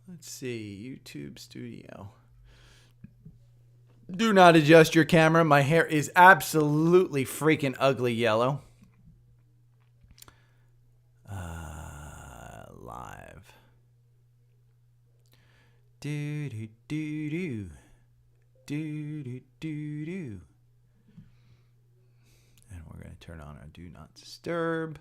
Let's see, YouTube Studio. Do not adjust your camera. My hair is absolutely freaking ugly yellow. Live. Do do do do. Do do do do. And we're going to turn on our do not disturb.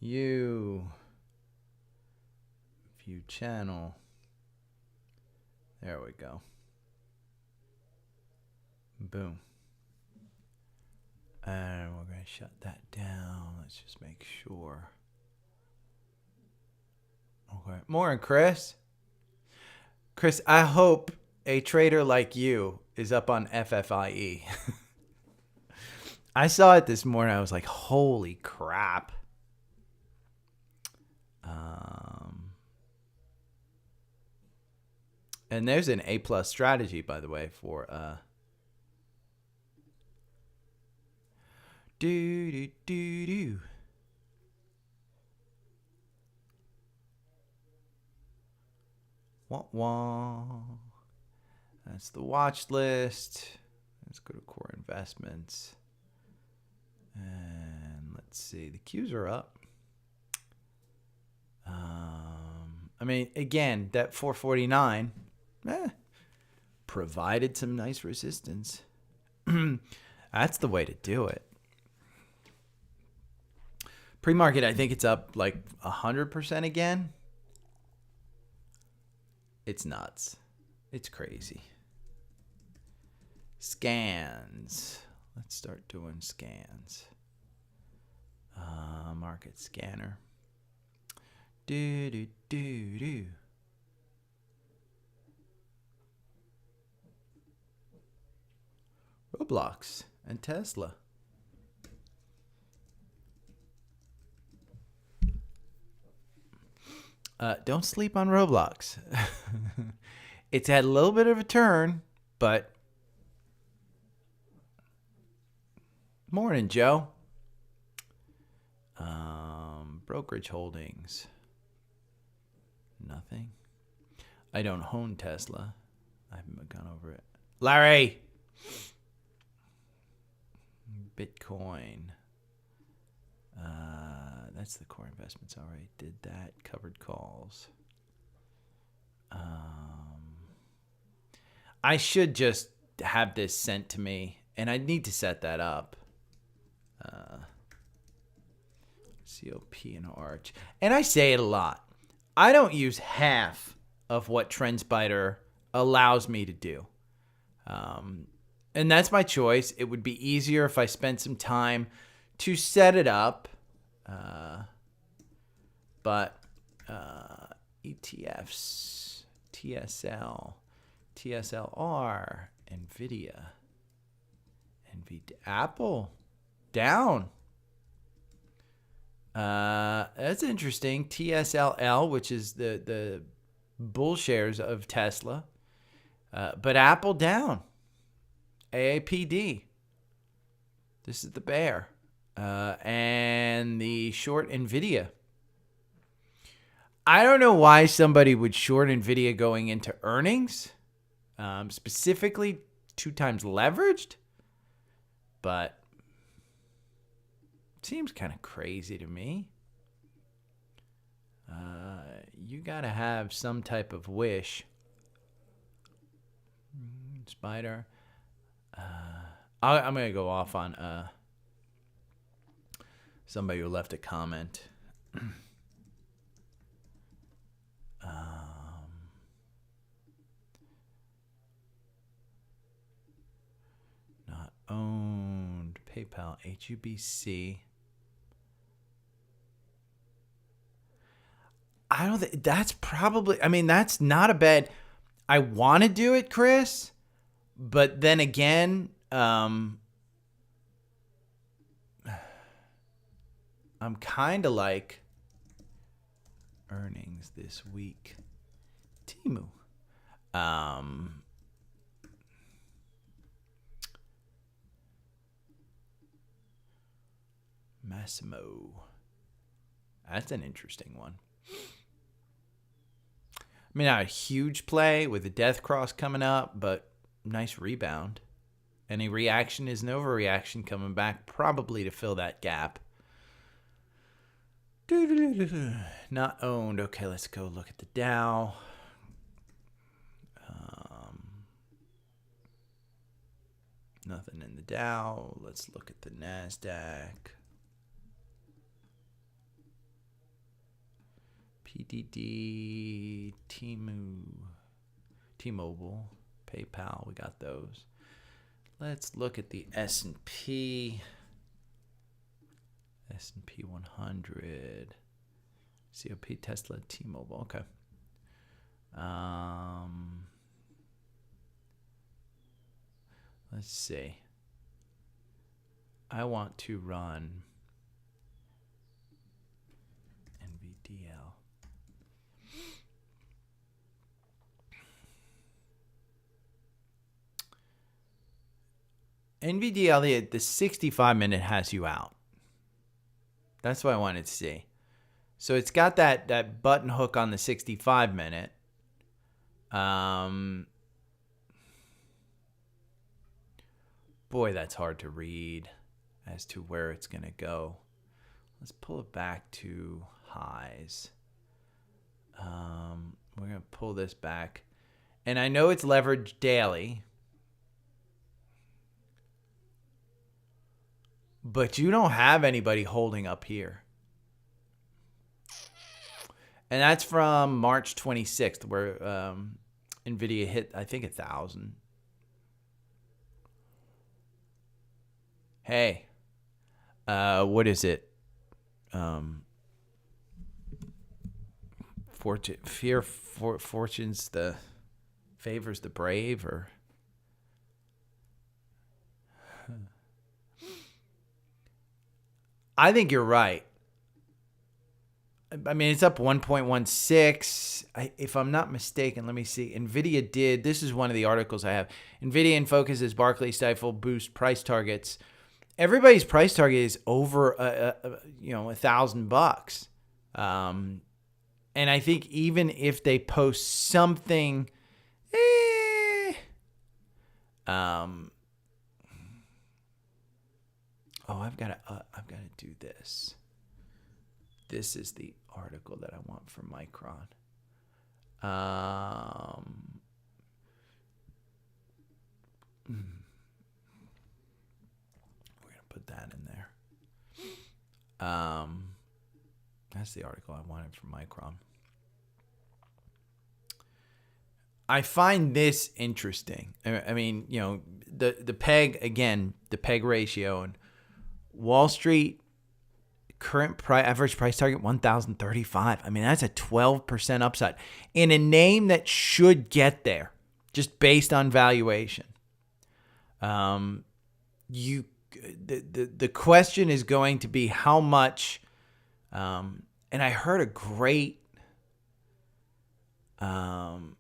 View channel. There we go. Boom. And we're going to shut that down. Let's just make sure. Okay. Morning, Chris. Chris, I hope a trader like you is up on FFIE. I saw it this morning. I was like, holy crap. And there's an A+ strategy, by the way, for do do do do. Wah wah. That's the watch list. Let's go to core investments. And let's see, the Qs are up. I mean, again, that 449 provided some nice resistance. That's the way to do it. Pre-market, I think it's up like 100% again. It's nuts. It's crazy. Scans. Let's start doing scans. Market scanner. Do do do do. Roblox and Tesla. Don't sleep on Roblox. It's had a little bit of a turn, but morning, Joe. Brokerage holdings. Nothing. I don't own Tesla. I haven't gone over it. Larry! Bitcoin. That's the core investments. All right, did that. Covered calls. I should just have this sent to me, and I need to set that up. COP and Arch. And I say it a lot. I don't use half of what TrendSpider allows me to do. And that's my choice. It would be easier if I spent some time to set it up. But ETFs, TSL, TSLR, NVDA, Apple, down. That's interesting. TSLL, which is the bull shares of Tesla, but Apple down. AAPD. This is the bear. And the short NVIDIA. I don't know why somebody would short NVIDIA going into earnings, specifically 2 times leveraged, but it seems kind of crazy to me. You got to have some type of wish. Spider. I'm going to go off on somebody who left a comment. Not owned. PayPal, HUBC. I don't think that's probably, I mean, that's not a bad, I want to do it, Chris, but then again, I'm kind of like earnings this week. Timu. Massimo. That's an interesting one. I mean, not a huge play with the death cross coming up, but nice rebound. Any reaction is an overreaction coming back, probably to fill that gap. Not owned. Okay, let's go look at the Dow. Nothing in the Dow. Let's look at the NASDAQ. PDD, T-Mobile, PayPal, we got those. Let's look at the S&P. S&P 100. COP, Tesla, T-Mobile. Okay. Let's see. I want to run NVDL. NVDL, the 65-minute has you out. That's what I wanted to see. So it's got that button hook on the 65-minute. Boy, that's hard to read as to where it's going to go. Let's pull it back to highs. We're going to pull this back. And I know it's leveraged daily. But you don't have anybody holding up here. And that's from March 26th, where NVIDIA hit, I think, 1,000. Hey, what is it? Fortune's the favors the brave, or I think you're right. I mean, it's up 1.16. If I'm not mistaken, let me see. NVIDIA did. This is one of the articles I have. NVIDIA in focus as Barclays stifle boost price targets. Everybody's price target is over, $1,000. And I think even if they post something, I've got to do this. This is the article that I want from Micron. We're going to put that in there. That's the article I wanted from Micron. I find this interesting. I mean, the PEG, again, the PEG ratio, and Wall Street current average price target 1,035. I mean, that's a 12% upside in a name that should get there just based on valuation. The question is going to be how much, and I heard a great, and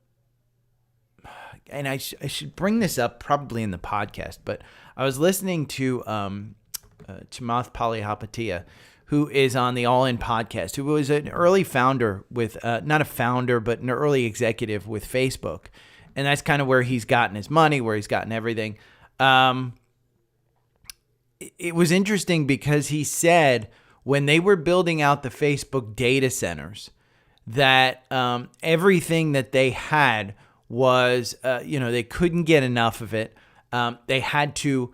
I should bring this up probably in the podcast, but I was listening to Chamath Palihapitiya, who is on the All In podcast, who was an early founder with, not a founder, but an early executive with Facebook. And that's kind of where he's gotten his money, where he's gotten everything. It was interesting because he said when they were building out the Facebook data centers, that everything that they had was, they couldn't get enough of it. They had to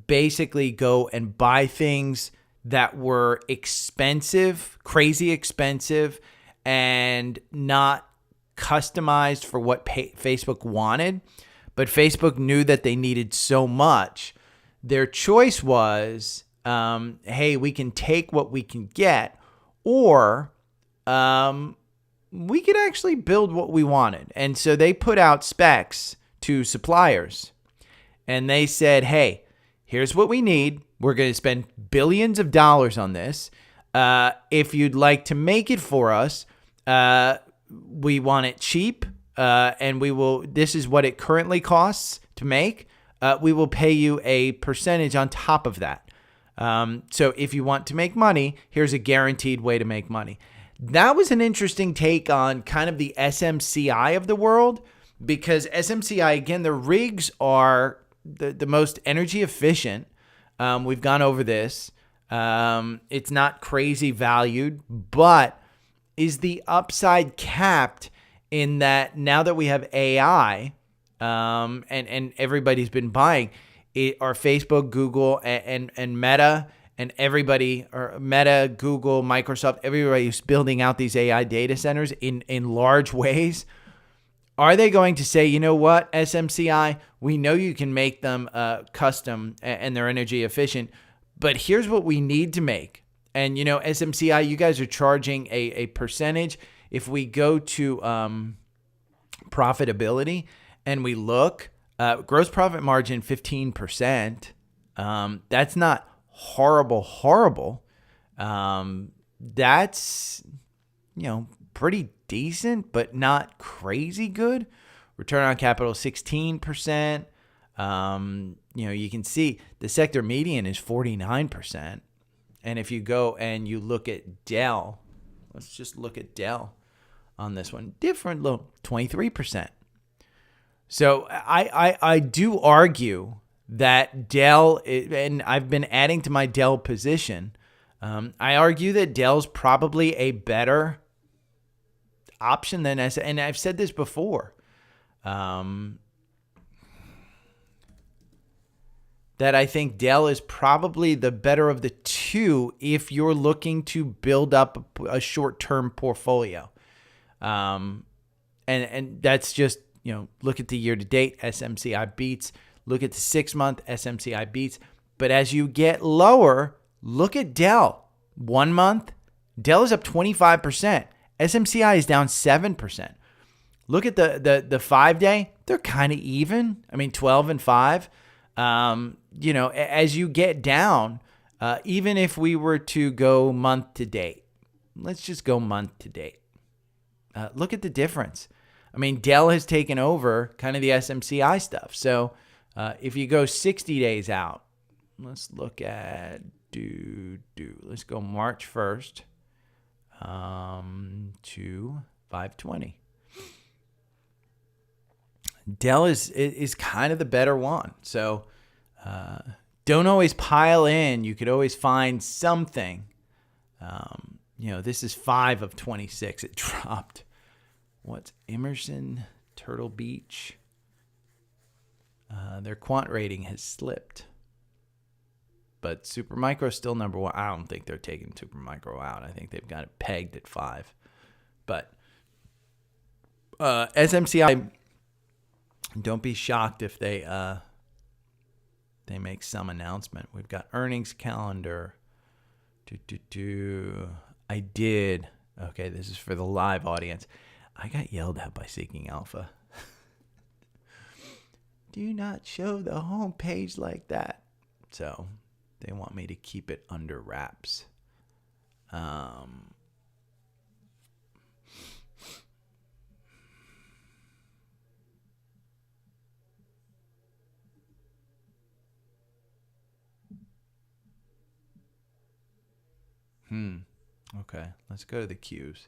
basically go and buy things that were expensive, crazy expensive, and not customized for what Facebook wanted. But Facebook knew that they needed so much. Their choice was, hey, we can take what we can get, or we could actually build what we wanted. And so they put out specs to suppliers. And they said, hey, here's what we need. We're going to spend billions of dollars on this. If you'd like to make it for us, we want it cheap, and this is what it currently costs to make. We will pay you a percentage on top of that. So if you want to make money, here's a guaranteed way to make money. That was an interesting take on kind of the SMCI of the world, because SMCI, again, the rigs are the most energy efficient. We've gone over this. It's not crazy valued, but is the upside capped in that now that we have AI, and everybody's been buying it, are Facebook, Google, and Meta, and everybody, or Meta, Google, Microsoft, everybody's building out these AI data centers in large ways. Are they going to say, you know what, SMCI, we know you can make them custom and they're energy efficient, but here's what we need to make. And, you know, SMCI, you guys are charging a percentage. If we go to profitability and we look, gross profit margin 15%, that's not horrible. That's, you know, pretty decent, but not crazy good. Return on capital 16%. You know, you can see the sector median is 49%. And if you go and you look at Dell, let's just look at Dell on this one. Different, look, 23%. So I do argue that Dell, and I've been adding to my Dell position, I argue that Dell's probably a better option than and I've said this before, that I think Dell is probably the better of the two if you're looking to build up a short-term portfolio. And that's just, you know, look at the year-to-date, SMCI beats. Look at the 6-month, SMCI beats. But as you get lower, look at Dell. 1 month, Dell is up 25%. SMCI is down 7%. Look at the 5-day, they're kind of even. I mean, 12 and 5. You know, as you get down, even if we were to go month to date, let's just go month to date. Look at the difference. I mean, Dell has taken over kind of the SMCI stuff. So if you go 60 days out, let's look at let's go March 1st to 5/20. Dell is kind of the better one. So don't always pile in. You could always find something. You know, this is 5 of 26. It dropped. What's Emerson, Turtle Beach? Their quant rating has slipped. But Supermicro is still number one. I don't think they're taking Supermicro out. I think they've got it pegged at 5. But SMCI, don't be shocked if they make some announcement. We've got earnings calendar. I did. Okay, this is for the live audience. I got yelled at by Seeking Alpha. Do not show the home page like that. So they want me to keep it under wraps. Okay, let's go to the Qs.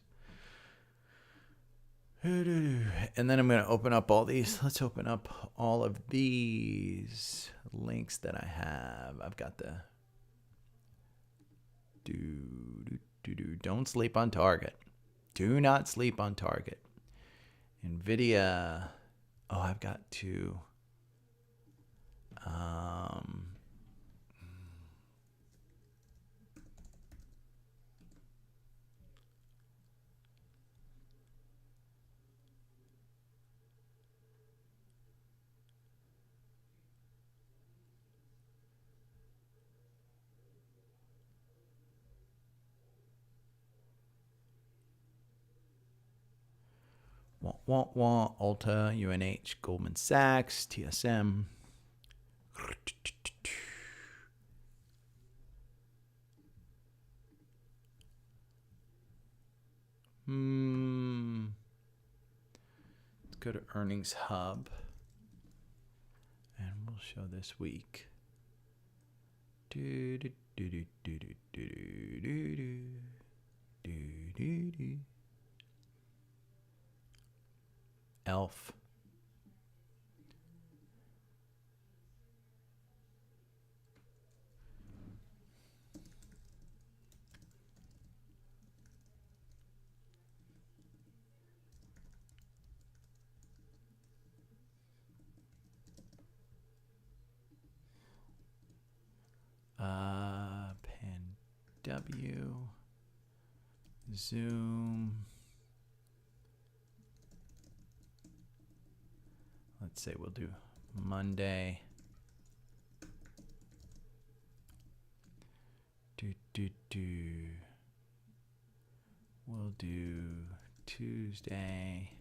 And then I'm going to open up all these. Let's open up all of these links that I have. I've got the don't sleep on Target. Do not sleep on Target. NVIDIA. Oh, I've got to Ulta, UNH, Goldman Sachs, TSM. Let's go to Earnings Hub. And we'll show this week. Elf. PANW, Zoom. Let's say we'll do Monday. We'll do Tuesday.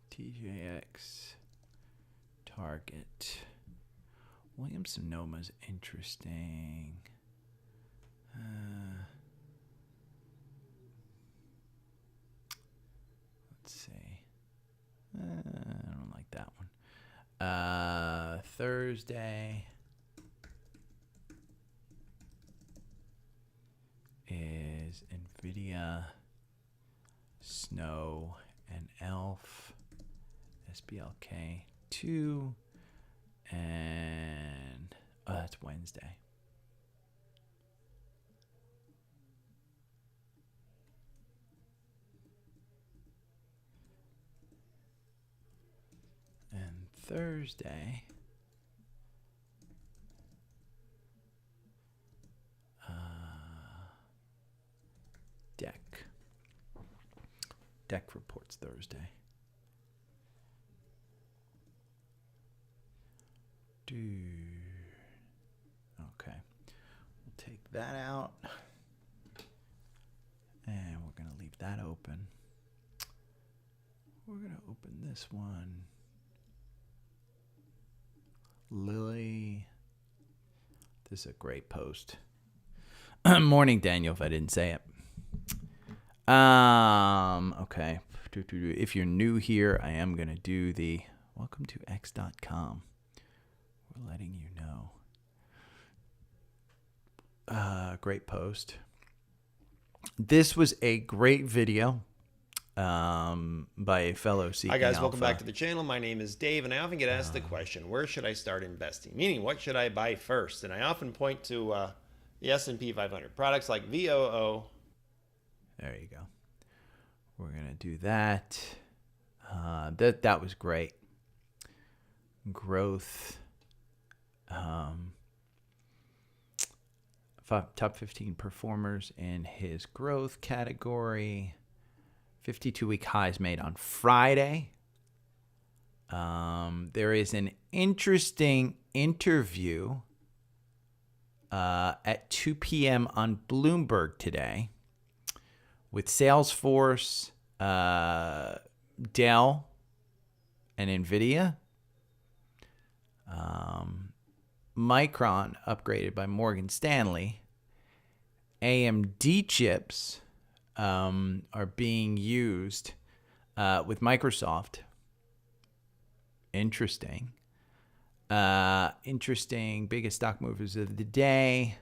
TJX, Target, Williams-Sonoma's interesting. Let's see. I don't like that one. Thursday is NVIDIA, Snow, and ELF. SBLK 2, and that's Wednesday. And Thursday, Deck reports Thursday. Okay, we'll take that out, and we're going to leave that open. We're going to open this one. Lily. This is a great post. Morning, Daniel, if I didn't say it. Okay. If you're new here, I am going to do the welcome to x.com. We're letting you know. Great post. This was a great video by a fellow seeking Hi guys, alpha. welcome back to the channel. My name is Dave, and I often get asked the question, where should I start investing? Meaning, what should I buy first? And I often point to the S&P 500 products like VOO. There you go. We're gonna do that. That was great. Growth. Top 15 performers in his growth category. 52-week highs made on Friday. There is an interesting interview at 2 p.m. on Bloomberg today with Salesforce, Dell, and NVIDIA. Micron upgraded by Morgan Stanley. AMD chips are being used with Microsoft. Interesting. Biggest stock movers of the day.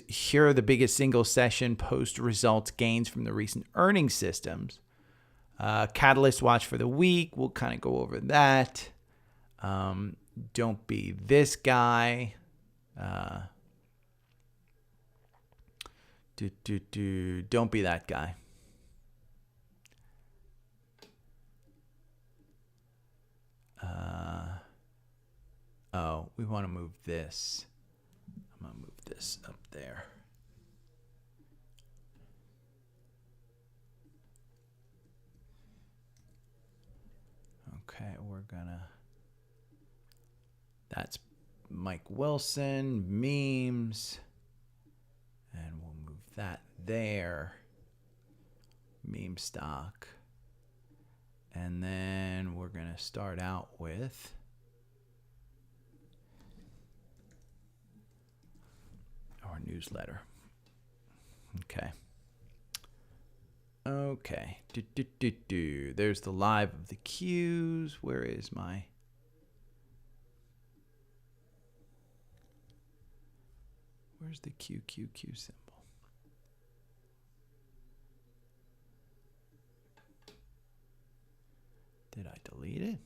Here are the biggest single session post results gains from the recent earnings systems. Catalyst watch for the week. We'll kind of go over that. Don't be this guy. Don't be that guy. We want to move this. I'm going to move this up there. Okay, we're gonna. That's Mike Wilson, memes. And we'll move that there. Meme stock. And then we're going to start out with our newsletter. Okay. Okay. There's the live of the Qs. Where is my... Where's the QQQ symbol? Did I delete it?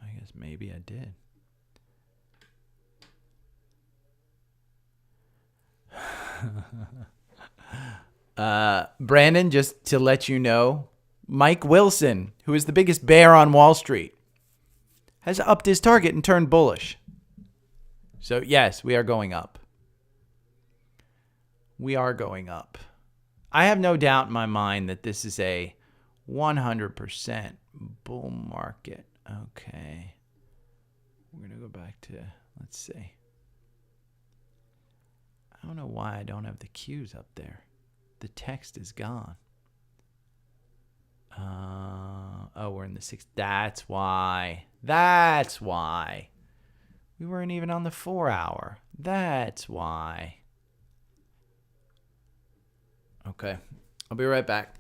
I guess maybe I did. Brandon, just to let you know, Mike Wilson, who is the biggest bear on Wall Street, has upped his target and turned bullish. So yes, we are going up. We are going up. I have no doubt in my mind that this is a 100% bull market. Okay. We're going to go back to, let's see. I don't know why I don't have the Qs up there. The text is gone. Oh, we're in the 6. That's why. That's why. We weren't even on the 4 hour. That's why. Okay. I'll be right back.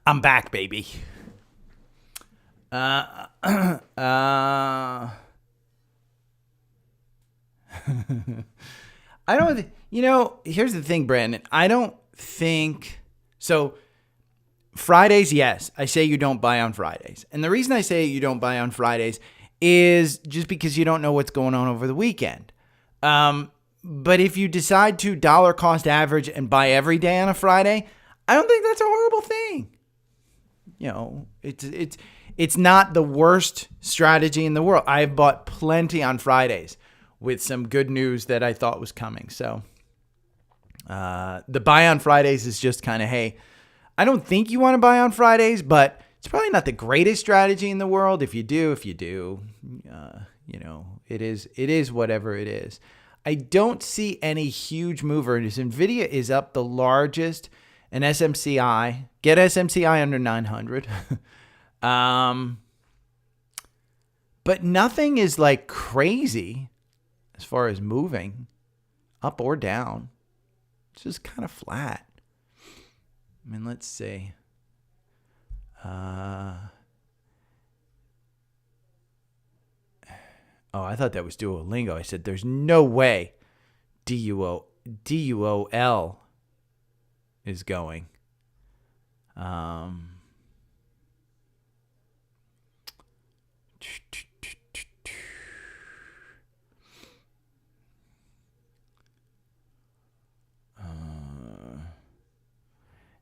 I'm back, baby. I don't, here's the thing, Brandon. I don't think, so Fridays, yes, I say you don't buy on Fridays. And the reason I say you don't buy on Fridays is just because you don't know what's going on over the weekend. But if you decide to dollar cost average and buy every day on a Friday, I don't think that's a horrible thing. You know, it's not the worst strategy in the world. I've bought plenty on Fridays with some good news that I thought was coming. So the buy on Fridays is just kind of, hey, I don't think you want to buy on Fridays, but it's probably not the greatest strategy in the world. If you do, you know, it is whatever it is. I don't see any huge movers. NVIDIA is up the largest, and SMCI. Get SMCI under 900. But nothing is like crazy as far as moving up or down. It's just kind of flat. I mean, let's see. Oh, I thought that was Duolingo. I said, there's no way DUOL is going.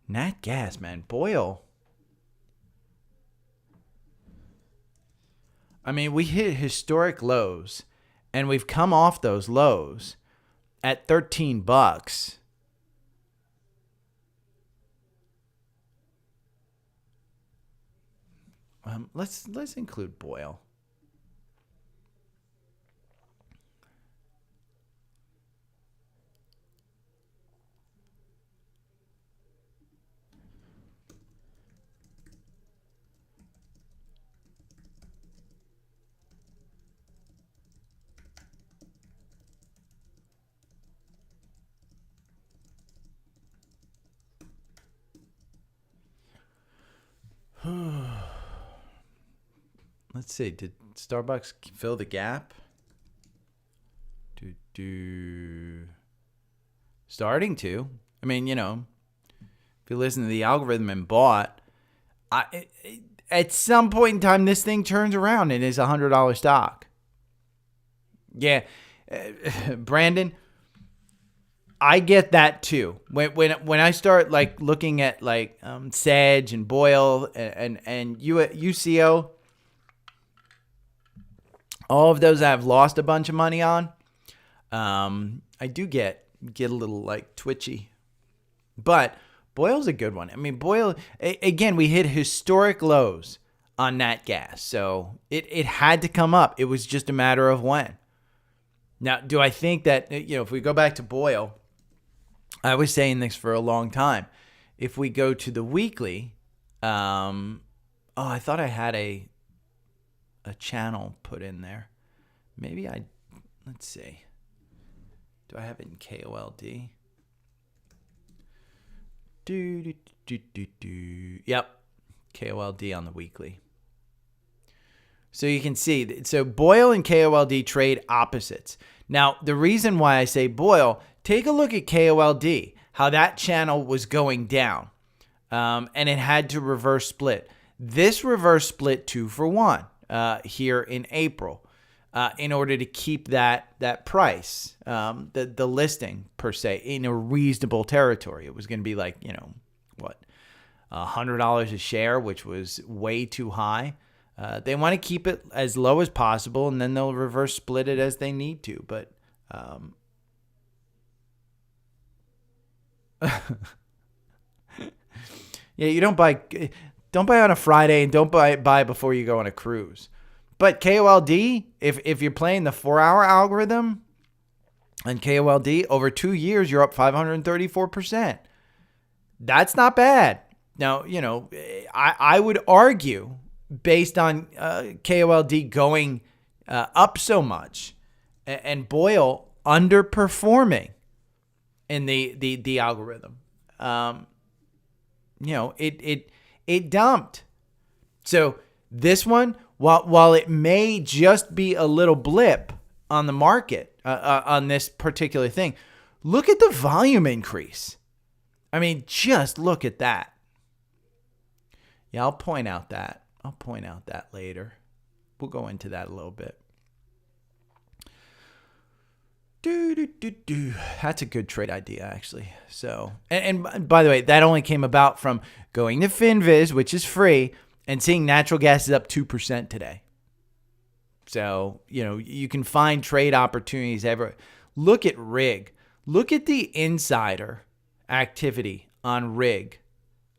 Nat gas, man. Boyle. I mean, we hit historic lows, and we've come off those lows at $13. Let's include Boyle. Let's see. Did Starbucks fill the gap? Starting to. I mean, you know, if you listen to the algorithm and bought, at some point in time, this thing turns around and is $100 stock. Yeah, Brandon, I get that too. When I start like looking at like Sedge and Boyle and UCO, all of those I've lost a bunch of money on. I do get a little like twitchy, but Boyle's a good one. I mean, Boyle, again, we hit historic lows on nat gas, so it had to come up. It was just a matter of when. Now, do I think that, you know, if we go back to Boyle, I was saying this for a long time. If we go to the weekly, I thought I had a channel put in there. Maybe let's see. Do I have it in KOLD? Yep. KOLD on the weekly. So you can see, so Boyle and KOLD trade opposites. Now, the reason why I say Boyle, take a look at KOLD, how that channel was going down, and it had to reverse split. This reverse split 2-for-1 here in April in order to keep that price, the listing per se, in a reasonable territory. It was going to be like, you know, what, $100 a share, which was way too high. They want to keep it as low as possible, and then they'll reverse split it as they need to. But yeah, you don't buy on a Friday, and don't buy before you go on a cruise. But KOLD, if you're playing the 4-hour algorithm on KOLD, over 2 years, you're up 534%. That's not bad. Now, you know, I would argue, based on KOLD going up so much and Boyle underperforming in the algorithm, you know, it dumped. So this one, while it may just be a little blip on the market on this particular thing, look at the volume increase. I mean, just look at that. Yeah, I'll point out that later. We'll go into that a little bit. That's a good trade idea, actually. So, and by the way, that only came about from going to FinViz, which is free, and seeing natural gas is up 2% today. So, you can find trade opportunities ever. Look at RIG. Look at the insider activity on RIG.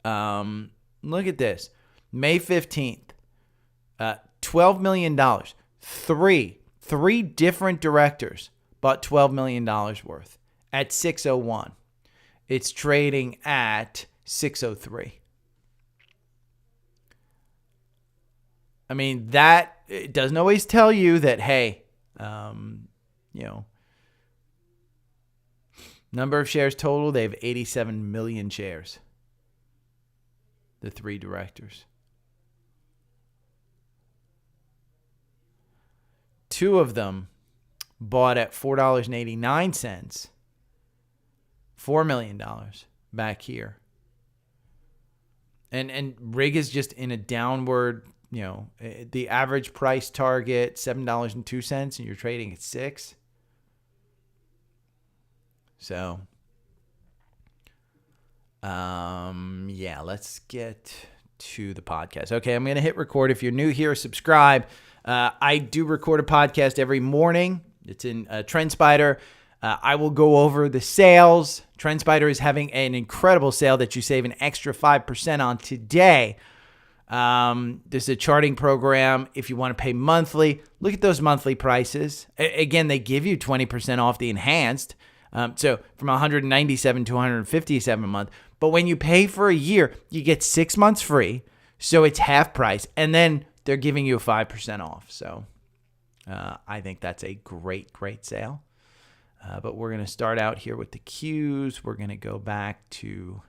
Look at this. May 15th, $12 million. Three different directors bought $12 million worth at 601. It's trading at 603. I mean, that it doesn't always tell you that, hey, number of shares total, they have 87 million shares. The three directors. Two of them bought at $4.89, $4 million back here. And RIG is just in a downward, the average price target, $7.02, and you're trading at $6. So, let's get to the podcast. Okay, I'm going to hit record. If you're new here, subscribe. I do record a podcast every morning. It's in TrendSpider. I will go over the sales. TrendSpider is having an incredible sale that you save an extra 5% on today. This is a charting program. If you want to pay monthly, look at those monthly prices. Again, they give you 20% off the enhanced. So from $197 to $157 a month. But when you pay for a year, you get 6 months free. So it's half price. And then they're giving you 5% off. So I think that's a great, great sale. But we're going to start out here with the Qs. We're going to go back to,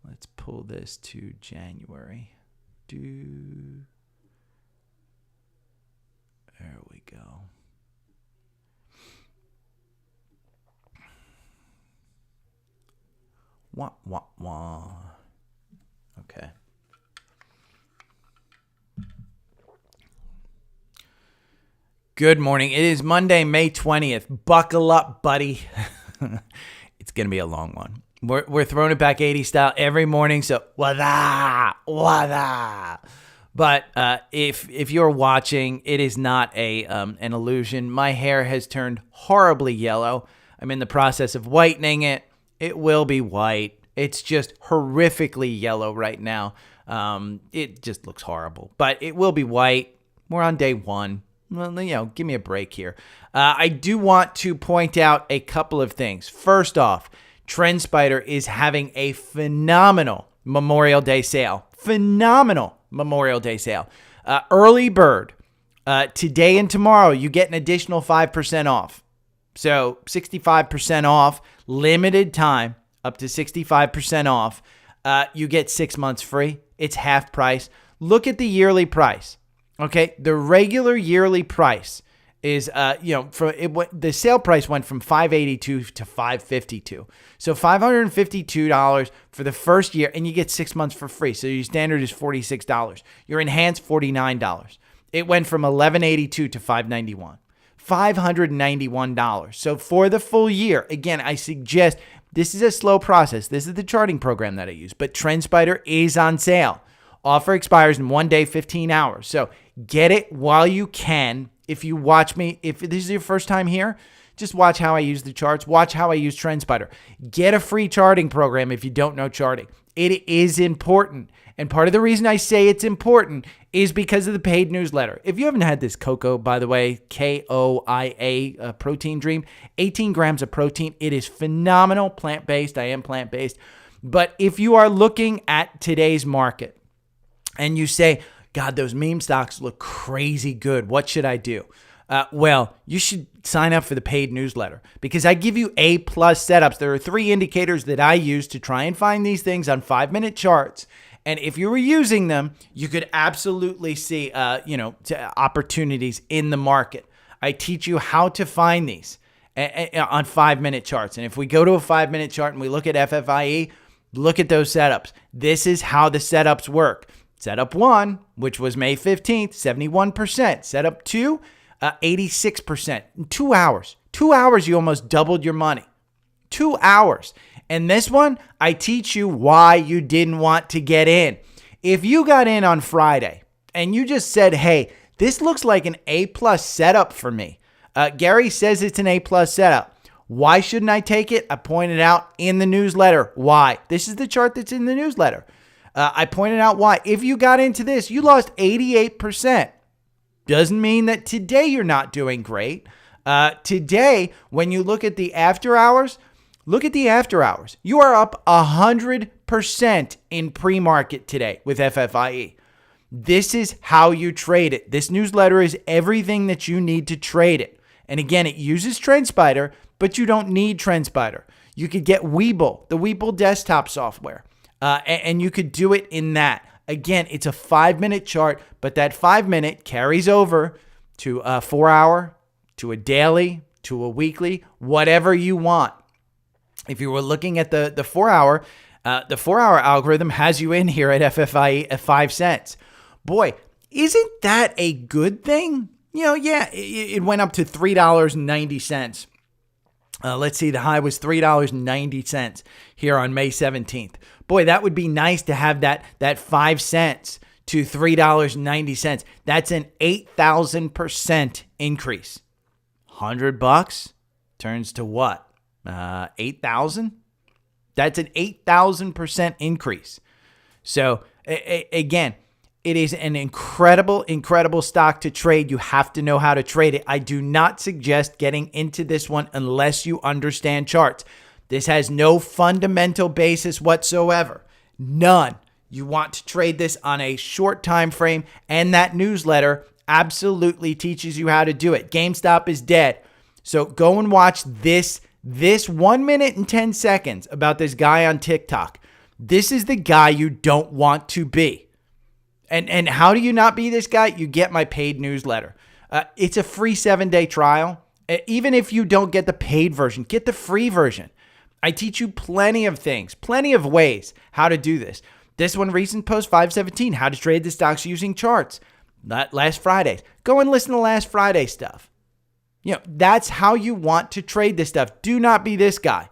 let's pull this to January. There we go. Wah, wah, wah. Okay. Good morning. It is Monday, May 20th. Buckle up, buddy. It's going to be a long one. We're throwing it back 80 style every morning, so wada. But if you're watching, it is not an illusion. My hair has turned horribly yellow. I'm in the process of whitening it. It will be white. It's just horrifically yellow right now. It just looks horrible, but it will be white. We're on day one. Well, give me a break here. I do want to point out a couple of things. First off, TrendSpider is having a phenomenal Memorial Day sale. Early bird. Today and tomorrow, you get an additional 5% off. So 65% off, limited time, up to 65% off. You get 6 months free. It's half price. Look at the yearly price. Okay, the regular yearly price is, the sale price went from $582 to $552. So $552 for the first year, and you get 6 months for free. So your standard is $46. Your enhanced, $49. It went from $1182 to $591. $591. So for the full year, again, I suggest this is a slow process. This is the charting program that I use, but TrendSpider is on sale. Offer expires in 1 day, 15 hours. So get it while you can. If you watch me, if this is your first time here, just watch how I use the charts. Watch how I use TrendSpider. Get a free charting program if you don't know charting. It is important. And part of the reason I say it's important is because of the paid newsletter. If you haven't had this cocoa, by the way, KOIA protein dream, 18 grams of protein. It is phenomenal, plant-based. I am plant-based. But if you are looking at today's market and you say, God, those meme stocks look crazy good. What should I do? Well, you should sign up for the paid newsletter because I give you A+ setups. There are 3 indicators that I use to try and find these things on 5-minute charts. And if you were using them, you could absolutely see, opportunities in the market. I teach you how to find these on 5-minute charts. And if we go to a 5-minute chart and we look at FFIE, look at those setups. This is how the setups work. Setup 1, which was May 15th, 71%. Setup 2, 86%. In 2 hours. 2 hours, you almost doubled your money. 2 hours. And this one, I teach you why you didn't want to get in. If you got in on Friday and you just said, hey, this looks like an A-plus setup for me. Gary says it's an A-plus setup. Why shouldn't I take it? I pointed out in the newsletter why. This is the chart that's in the newsletter. I pointed out why. If you got into this, you lost 88%. Doesn't mean that today you're not doing great. Today, when you look at the after hours, look at the after hours. You are up 100% in pre-market today with FFIE. This is how you trade it. This newsletter is everything that you need to trade it. And again, it uses TrendSpider, but you don't need TrendSpider. You could get Webull, the Webull desktop software, and you could do it in that. Again, it's a 5-minute chart, but that 5-minute carries over to a 4-hour, to a daily, to a weekly, whatever you want. If you were looking at the 4-hour, the 4-hour algorithm has you in here at FFIE at 5 cents. Boy, isn't that a good thing? Yeah, it went up to $3.90. Let's see, the high was $3.90 here on May 17th. Boy, that would be nice to have that 5 cents to $3.90. That's an 8,000% increase. $100 turns to what? 8,000? That's an 8,000% increase. So again, it is an incredible, incredible stock to trade. You have to know how to trade it. I do not suggest getting into this one unless you understand charts. This has no fundamental basis whatsoever. None. You want to trade this on a short time frame, and that newsletter absolutely teaches you how to do it. GameStop is dead. So go and watch this 1 minute and 10 seconds about this guy on TikTok. This is the guy you don't want to be. And how do you not be this guy? You get my paid newsletter. It's a free 7-day trial. Even if you don't get the paid version, get the free version. I teach you plenty of things, plenty of ways how to do this. This one, recent post 517, how to trade the stocks using charts. Not last Friday. Go and listen to last Friday stuff. That's how you want to trade this stuff. Do not be this guy.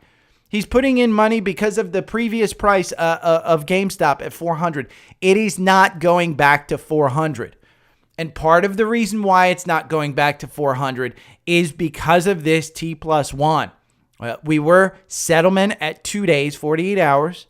He's putting in money because of the previous price of GameStop at 400. It is not going back to 400. And part of the reason why it's not going back to 400 is because of this T+1. We were settlement at 2 days, 48 hours.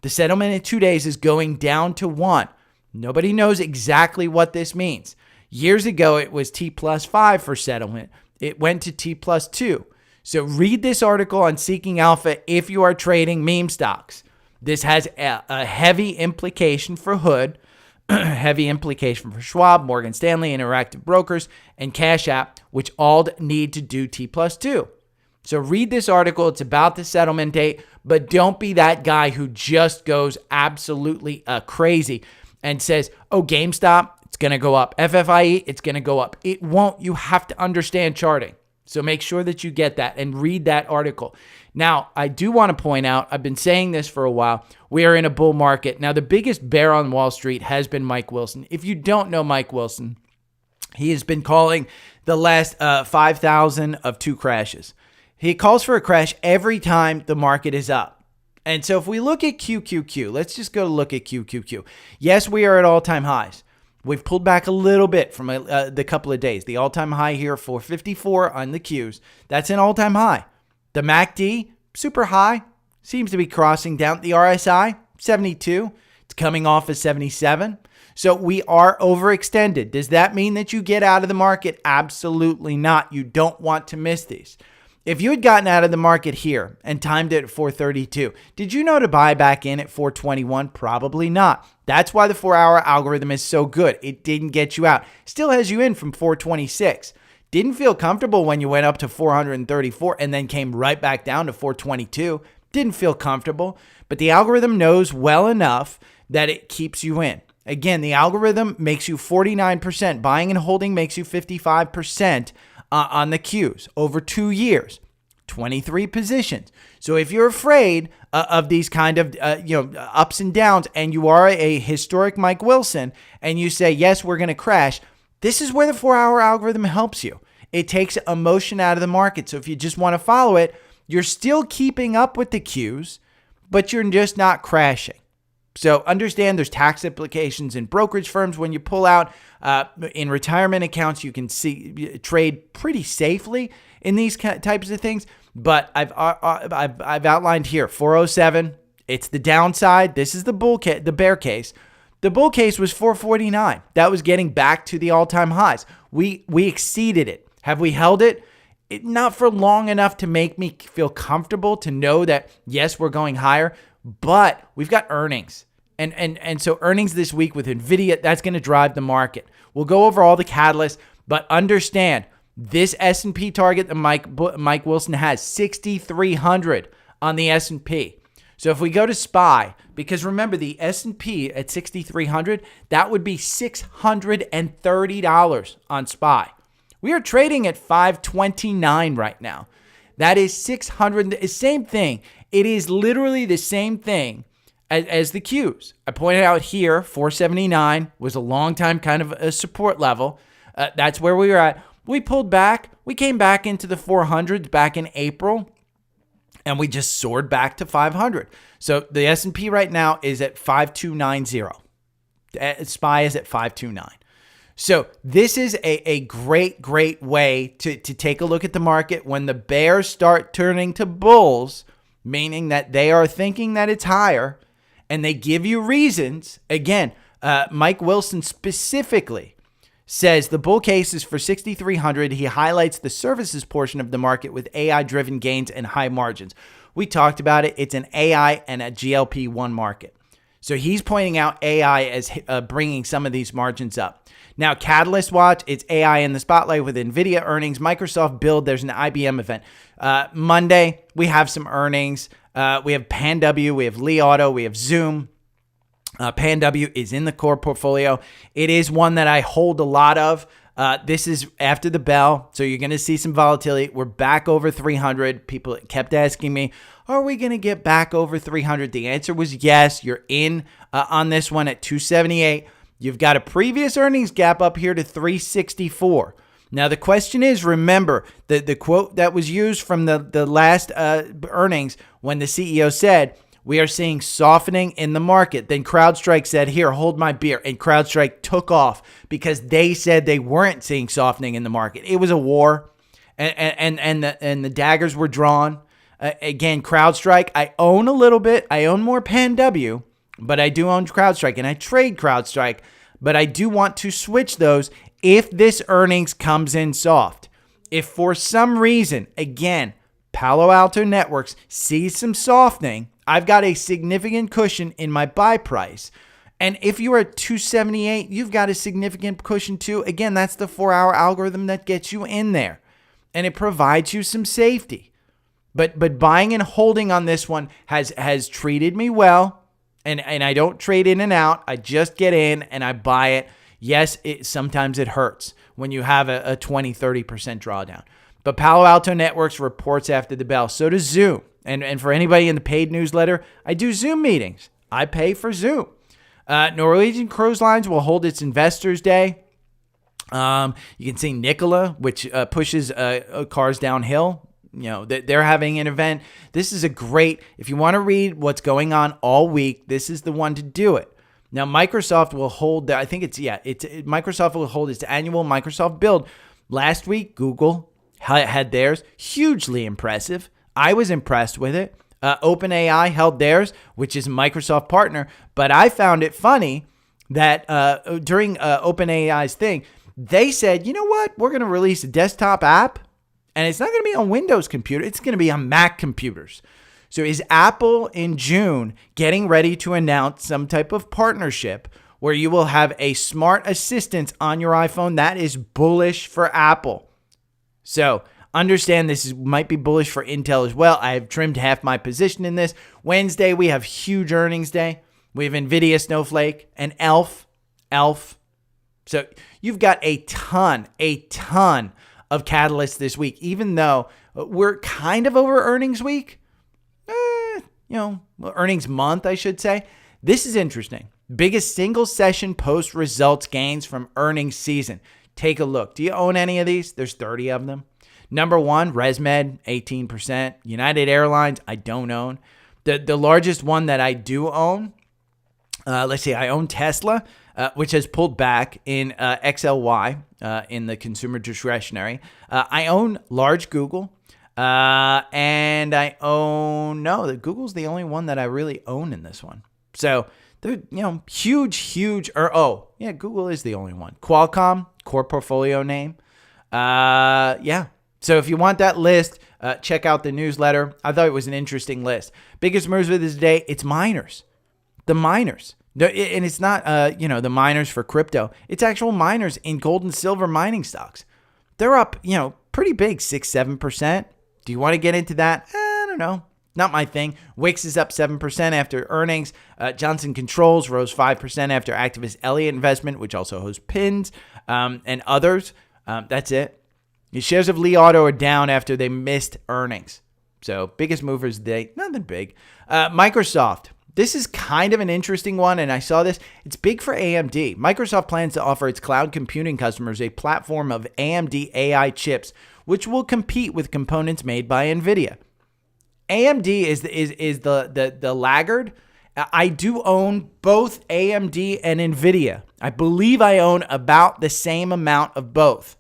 The settlement at 2 days is going down to 1. Nobody knows exactly what this means. Years ago, it was T+5 for settlement. It went to T+2. So read this article on Seeking Alpha if you are trading meme stocks. This has a heavy implication for Hood, heavy implication for Schwab, Morgan Stanley, Interactive Brokers, and Cash App, which all need to do T+2. So read this article. It's about the settlement date, but don't be that guy who just goes absolutely crazy and says, oh, GameStop, it's going to go up. FFIE, it's going to go up. It won't. You have to understand charting. So make sure that you get that and read that article. Now, I do want to point out, I've been saying this for a while, we are in a bull market. Now, the biggest bear on Wall Street has been Mike Wilson. If you don't know Mike Wilson, he has been calling the last 5,000 of 2 crashes. He calls for a crash every time the market is up. And so if we look at QQQ, let's just go look at QQQ. Yes, we are at all-time highs. We've pulled back a little bit from the couple of days. The all-time high here, 454 on the Qs. That's an all-time high. The MACD, super high, seems to be crossing down. The RSI, 72. It's coming off of 77. So we are overextended. Does that mean that you get out of the market? Absolutely not. You don't want to miss these. If you had gotten out of the market here and timed it at 432, did you know to buy back in at 421? Probably not. That's why the 4-hour algorithm is so good. It didn't get you out. Still has you in from 426. Didn't feel comfortable when you went up to 434 and then came right back down to 422. Didn't feel comfortable, but the algorithm knows well enough that it keeps you in. Again, the algorithm makes you 49%. Buying and holding makes you 55%. On the Qs over 2 years, 23 positions. So if you're afraid of these kind of ups and downs, and you are a historic Mike Wilson, and you say, yes, we're going to crash, this is where the 4-hour algorithm helps you. It takes emotion out of the market. So if you just want to follow it, you're still keeping up with the Qs, but you're just not crashing. So understand there's tax implications in brokerage firms when you pull out. In retirement accounts, you can trade pretty safely in these types of things. But I've outlined here 407. It's the downside. This is the bear case. The bull case was 449. That was getting back to the all-time highs. We exceeded it. Have we held it? Not for long enough to make me feel comfortable to know that, yes, we're going higher, but we've got earnings. And so earnings this week with NVIDIA, that's going to drive the market. We'll go over all the catalysts, but understand this S&P target that Mike Wilson has, 6,300 on the S&P. So if we go to SPY, because remember the S&P at 6,300, that would be $630 on SPY. We are trading at 529 right now. That is 600, same thing. It is literally the same thing as the Qs. I pointed out here, 479 was a long time kind of a support level. That's where we were at. We pulled back. We came back into the 400s back in April, and we just soared back to 500. So the S&P right now is at 5290. SPY is at 529. So this is a great, great way to take a look at the market when the bears start turning to bulls, meaning that they are thinking that it's higher, and they give you reasons. Again, Mike Wilson specifically says the bull case is for 6,300. He highlights the services portion of the market with AI-driven gains and high margins. We talked about it. It's an AI and a GLP-1 market. So he's pointing out AI as bringing some of these margins up. Now, Catalyst Watch, it's AI in the spotlight with NVIDIA earnings, Microsoft Build, there's an IBM event. Monday, we have some earnings. We have PANW, we have Li Auto, we have Zoom. PANW is in the core portfolio. It is one that I hold a lot of. This is after the bell, so you're going to see some volatility. We're back over 300. People kept asking me, are we going to get back over 300? The answer was yes. You're in on this one at 278. You've got a previous earnings gap up here to 364. Now, the question is, remember, the quote that was used from the last earnings when the CEO said, we are seeing softening in the market. Then CrowdStrike said, here, hold my beer. And CrowdStrike took off because they said they weren't seeing softening in the market. It was a war, and the daggers were drawn. Again, CrowdStrike, I own a little bit. I own more PANW, but I do own CrowdStrike, and I trade CrowdStrike. But I do want to switch those if this earnings comes in soft. If for some reason, again, Palo Alto Networks sees some softening, I've got a significant cushion in my buy price. And if you are at 278, you've got a significant cushion too. Again, that's the 4-hour algorithm that gets you in there. And it provides you some safety. But buying and holding on this one has treated me well. And I don't trade in and out. I just get in and I buy it. Yes, sometimes it hurts when you have a 20, 30% drawdown. But Palo Alto Networks reports after the bell. So does Zoom. And for anybody in the paid newsletter, I do Zoom meetings. I pay for Zoom. Norwegian Cruise Lines will hold its Investors Day. You can see Nikola, which pushes cars downhill. You know, they're having an event. This is a great, if you want to read what's going on all week, this is the one to do it. Now, Microsoft will hold, Microsoft will hold its annual Microsoft Build. Last week, Google had theirs. Hugely impressive. I was impressed with it. OpenAI held theirs, which is a Microsoft partner. But I found it funny that during OpenAI's thing, they said, you know what? We're going to release a desktop app. And it's not going to be on Windows computer. It's going to be on Mac computers. So is Apple in June getting ready to announce some type of partnership where you will have a smart assistant on your iPhone? That is bullish for Apple. So understand this might be bullish for Intel as well. I have trimmed half my position in this. Wednesday, we have huge earnings day. We have NVIDIA, Snowflake, and ELF. So you've got a ton of catalysts this week, even though we're kind of over earnings week, earnings month, I should say. This is interesting. Biggest single session post results gains from earnings season. take a look. Do you own any of these? There's 30 of them. Number one, ResMed, 18%. United Airlines, I don't own. The largest one that I do own, let's see, I own Tesla, which has pulled back in XLY in the consumer discretionary. I own large Google, and I own, Google's the only one that I really own in this one. So they're, huge, Google is the only one. Qualcomm, core portfolio name. So if you want that list, check out the newsletter. I thought it was an interesting list. Biggest moves of this day, it's miners. The miners. And it's not, the miners for crypto. It's actual miners in gold and silver mining stocks. They're up, pretty big, 6-7%. Do you want to get into that? I don't know. Not my thing. Wix is up 7% after earnings. Johnson Controls rose 5% after activist Elliott investment, which also hosts PINs and others. That's it. The shares of Li Auto are down after they missed earnings. So biggest movers today, nothing big. Microsoft. This is kind of an interesting one, and I saw this. It's big for AMD. Microsoft plans to offer its cloud computing customers a platform of AMD AI chips, which will compete with components made by NVIDIA. AMD is the laggard. I do own both AMD and NVIDIA. I believe I own about the same amount of both.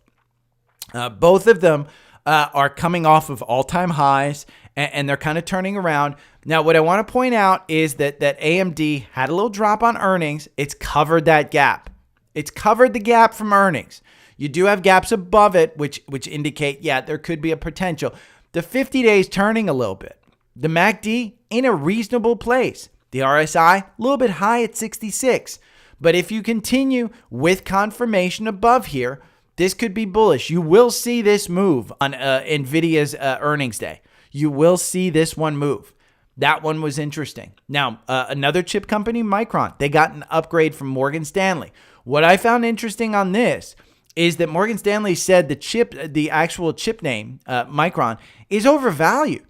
Both of them are coming off of all-time highs, and they're kind of turning around. Now, what I want to point out is that AMD had a little drop on earnings. It's covered that gap. It's covered the gap from earnings. You do have gaps above it, which indicate, there could be a potential. The 50 days turning a little bit. The MACD in a reasonable place. The RSI a little bit high at 66. But if you continue with confirmation above here, this could be bullish. You will see this move on NVIDIA's earnings day. You will see this one move. That one was interesting. Now, another chip company, Micron, they got an upgrade from Morgan Stanley. What I found interesting on this is that Morgan Stanley said the actual chip name, Micron, is overvalued.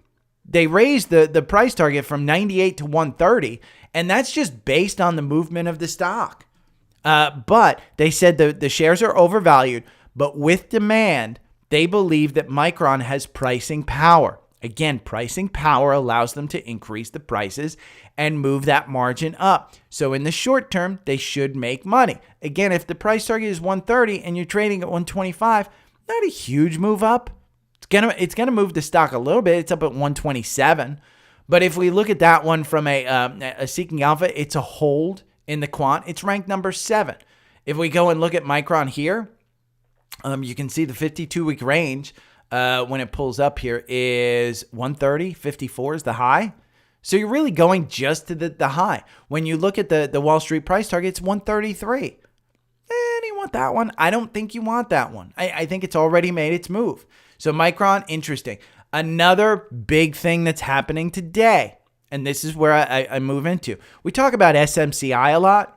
They raised the price target from 98 to 130, and that's just based on the movement of the stock. But they said the shares are overvalued, but with demand, they believe that Micron has pricing power. Again, pricing power allows them to increase the prices and move that margin up. So in the short term, they should make money. Again, if the price target is 130 and you're trading at 125, not a huge move up. It's gonna move the stock a little bit. It's up at 127. But if we look at that one from a Seeking Alpha, it's a hold in the quant. It's ranked number 7. If we go and look at Micron here, you can see the 52-week range when it pulls up here is 130, 54 is the high. So you're really going just to the high. When you look at the Wall Street price target, it's 133. Do you want that one? I don't think you want that one. I think it's already made its move. So Micron, interesting. Another big thing that's happening today, and this is where I move into. We talk about SMCI a lot.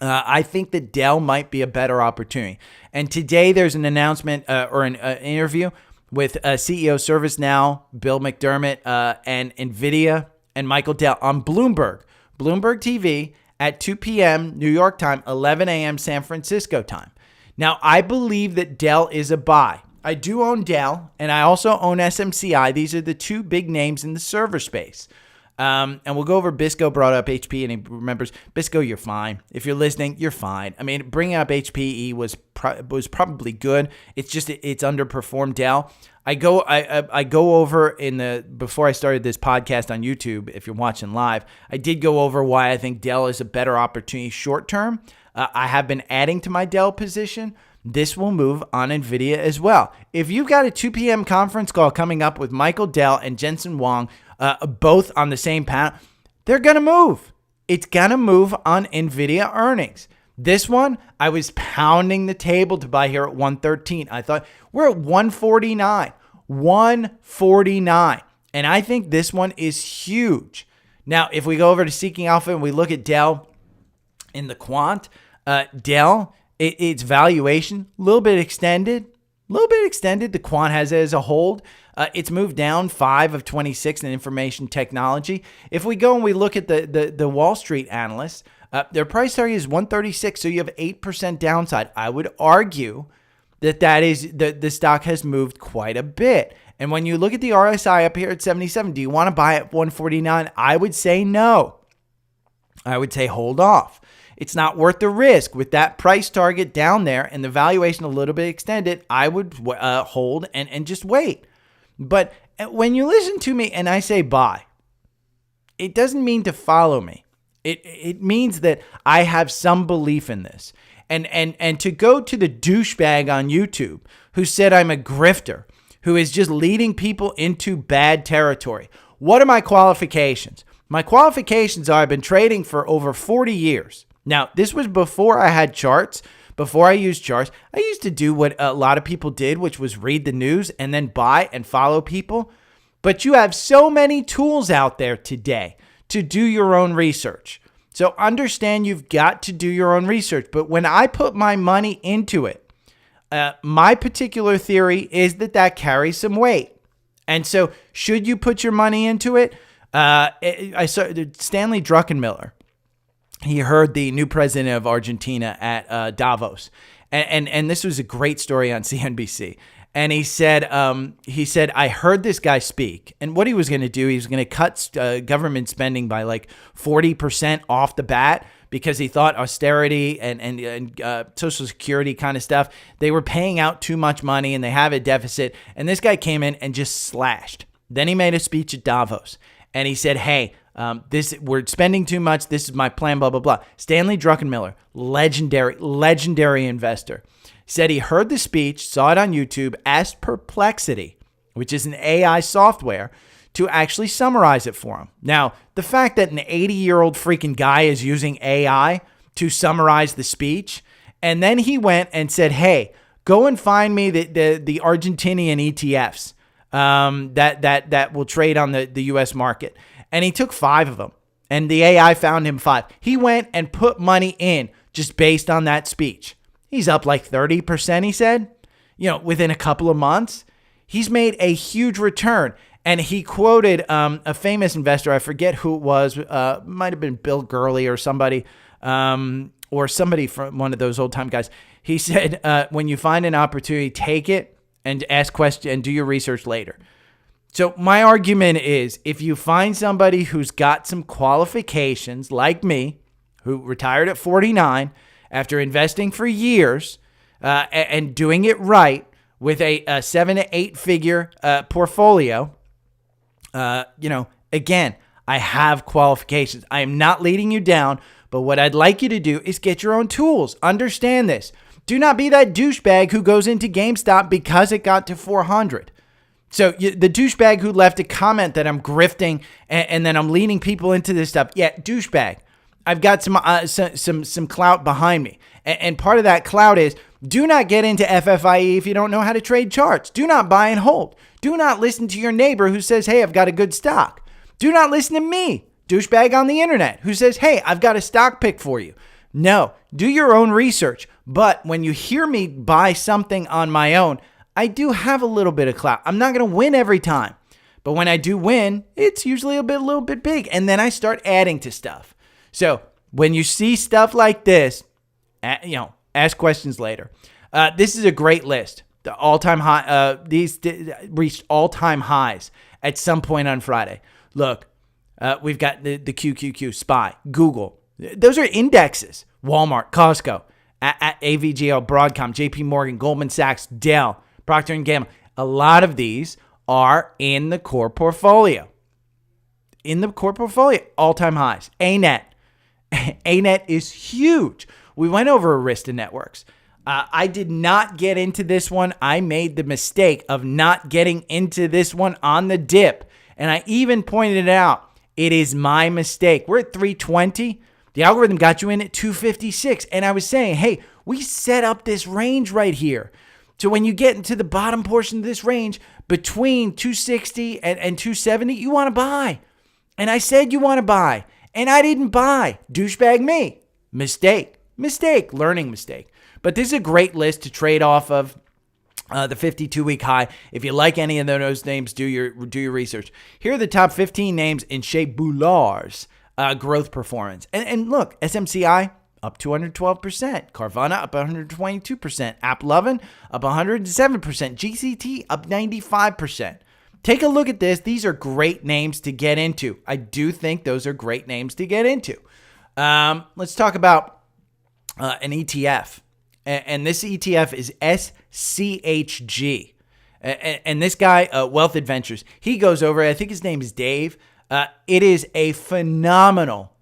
I think that Dell might be a better opportunity. And today there's an announcement or an interview with CEO ServiceNow, Bill McDermott, and NVIDIA and Michael Dell on Bloomberg TV at 2 p.m. New York time, 11 a.m. San Francisco time. Now, I believe that Dell is a buy. I do own Dell, and I also own SMCI. These are the two big names in the server space. And we'll go over Bisco brought up HP, and he remembers, Bisco, you're fine. If you're listening, you're fine. I mean, bringing up HPE was probably good. It's just it's underperformed Dell. I go over before I started this podcast on YouTube, if you're watching live, I did go over why I think Dell is a better opportunity short term. I have been adding to my Dell position. This will move on NVIDIA as well. If you've got a 2 p.m. conference call coming up with Michael Dell and Jensen Huang, both on the same panel, they're going to move. It's going to move on NVIDIA earnings. This one, I was pounding the table to buy here at 113. I thought we're at 149. 149. And I think this one is huge. Now, if we go over to Seeking Alpha and we look at Dell in the quant, Dell, its valuation, a little bit extended. The quant has it as a hold. It's moved down 5 of 26 in information technology. If we go and we look at the Wall Street analysts, Their price target is 136, so you have 8% downside. I would argue that is the stock has moved quite a bit. And when you look at the RSI up here at 77, do you want to buy at 149? I would say no. I would say hold off. It's not worth the risk. With that price target down there and the valuation a little bit extended, I would hold and just wait. But when you listen to me and I say buy, it doesn't mean to follow me. It means that I have some belief in this. And to go to the douchebag on YouTube who said I'm a grifter, who is just leading people into bad territory. What are my qualifications? My qualifications are I've been trading for over 40 years. Now, this was before I had charts, before I used charts. I used to do what a lot of people did, which was read the news and then buy and follow people. But you have so many tools out there today to do your own research. So understand you've got to do your own research. But when I put my money into it, my particular theory is that carries some weight. And so should you put your money into it? I saw Stanley Druckenmiller. He heard the new president of Argentina at Davos. And this was a great story on CNBC. And he said, I heard this guy speak. And what he was going to do, he was going to cut government spending by like 40% off the bat because he thought austerity and Social Security kind of stuff, they were paying out too much money and they have a deficit. And this guy came in and just slashed. Then he made a speech at Davos. And he said, hey, we're spending too much. This is my plan, blah, blah, blah. Stanley Druckenmiller, legendary investor, said he heard the speech, saw it on YouTube, asked Perplexity, which is an AI software, to actually summarize it for him. Now, the fact that an 80-year-old freaking guy is using AI to summarize the speech, and then he went and said, hey, go and find me the Argentinian ETFs that will trade on the U.S. market. And he took 5 of them, and the AI found him 5. He went and put money in just based on that speech. He's up like 30%, he said, within a couple of months. He's made a huge return. And he quoted a famous investor, I forget who it was, might have been Bill Gurley or somebody from one of those old-time guys. He said, when you find an opportunity, take it and ask questions and do your research later. So my argument is if you find somebody who's got some qualifications like me, who retired at 49 after investing for years and doing it right with a 7 to 8 figure portfolio, again, I have qualifications. I am not leading you down, but what I'd like you to do is get your own tools. Understand this. Do not be that douchebag who goes into GameStop because it got to 400. So the douchebag who left a comment that I'm grifting and then I'm leading people into this stuff. Yeah, douchebag. I've got some clout behind me. And part of that clout is do not get into FFIE if you don't know how to trade charts. Do not buy and hold. Do not listen to your neighbor who says, hey, I've got a good stock. Do not listen to me, douchebag on the internet, who says, hey, I've got a stock pick for you. No, do your own research. But when you hear me buy something on my own, I do have a little bit of clout. I'm not going to win every time. But when I do win, it's usually a little bit big. And then I start adding to stuff. So when you see stuff like this, ask questions later. This is a great list. The all-time high, these reached all-time highs at some point on Friday. Look, we've got the QQQ, SPY, Google. Those are indexes. Walmart, Costco, at AVGL, Broadcom, JP Morgan, Goldman Sachs, Dell, Procter & Gamble. A lot of these are in the core portfolio. All-time highs. ANET. ANET is huge. We went over Arista Networks. I did not get into this one. I made the mistake of not getting into this one on the dip. And I even pointed it out. It is my mistake. We're at 320. The algorithm got you in at 256. And I was saying, hey, we set up this range right here. So when you get into the bottom portion of this range, between 260 and 270, you want to buy. And I said you want to buy. And I didn't buy. Douchebag me. Mistake. Learning mistake. But this is a great list to trade off of. The 52-week high. If you like any of those names, do your research. Here are the top 15 names in Chez Boulars. growth performance. And look, SMCI up 212%, Carvana up 122%, AppLovin up 107%, GCT up 95%. Take a look at this. These are great names to get into. I do think those are great names to get into. Let's talk about an ETF. And this ETF is SCHG. And this guy, Wealth Adventures, he goes over, I think his name is Dave. It is a phenomenal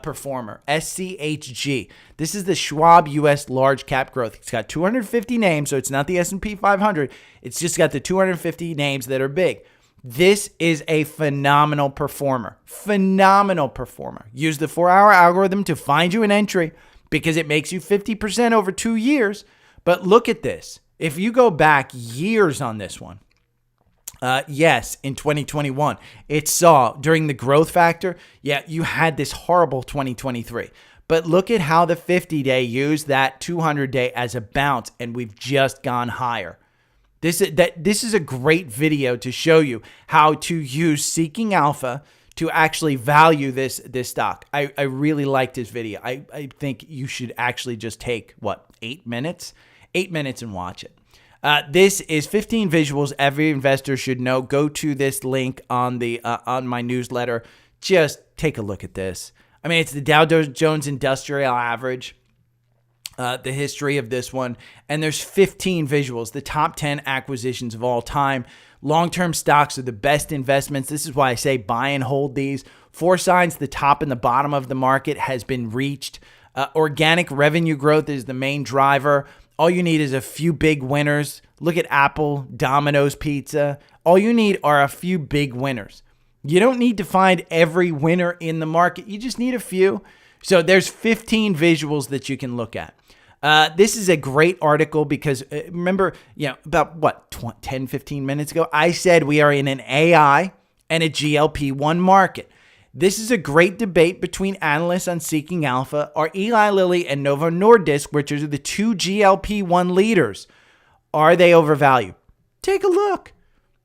performer, SCHG. This is the Schwab US Large Cap Growth. It's got 250 names, so it's not the S&P 500. It's just got the 250 names that are big. This is a phenomenal performer. Phenomenal performer. Use the 4-hour algorithm to find you an entry because it makes you 50% over 2 years. But look at this. If you go back years on this one, yes, in 2021, it saw during the growth factor, you had this horrible 2023. But look at how the 50-day used that 200-day as a bounce, and we've just gone higher. This is a great video to show you how to use Seeking Alpha to actually value this stock. I really liked this video. I think you should actually just take, 8 minutes? 8 minutes and watch it. This is 15 visuals every investor should know. Go to this link on the on my newsletter. Just take a look at this. I mean, it's the Dow Jones Industrial Average, the history of this one, and there's 15 visuals, the top 10 acquisitions of all time. Long-term stocks are the best investments. This is why I say buy and hold these. 4 signs the top and the bottom of the market has been reached. Organic revenue growth is the main driver. All you need is a few big winners. Look at Apple, Domino's Pizza. All you need are a few big winners. You don't need to find every winner in the market. You just need a few. So there's 15 visuals that you can look at. This is a great article because remember, about 10, 15 minutes ago, I said we are in an AI and a GLP-1 market. This is a great debate between analysts on Seeking Alpha. Are Eli Lilly and Novo Nordisk, which are the 2 GLP-1 leaders, are they overvalued? Take a look.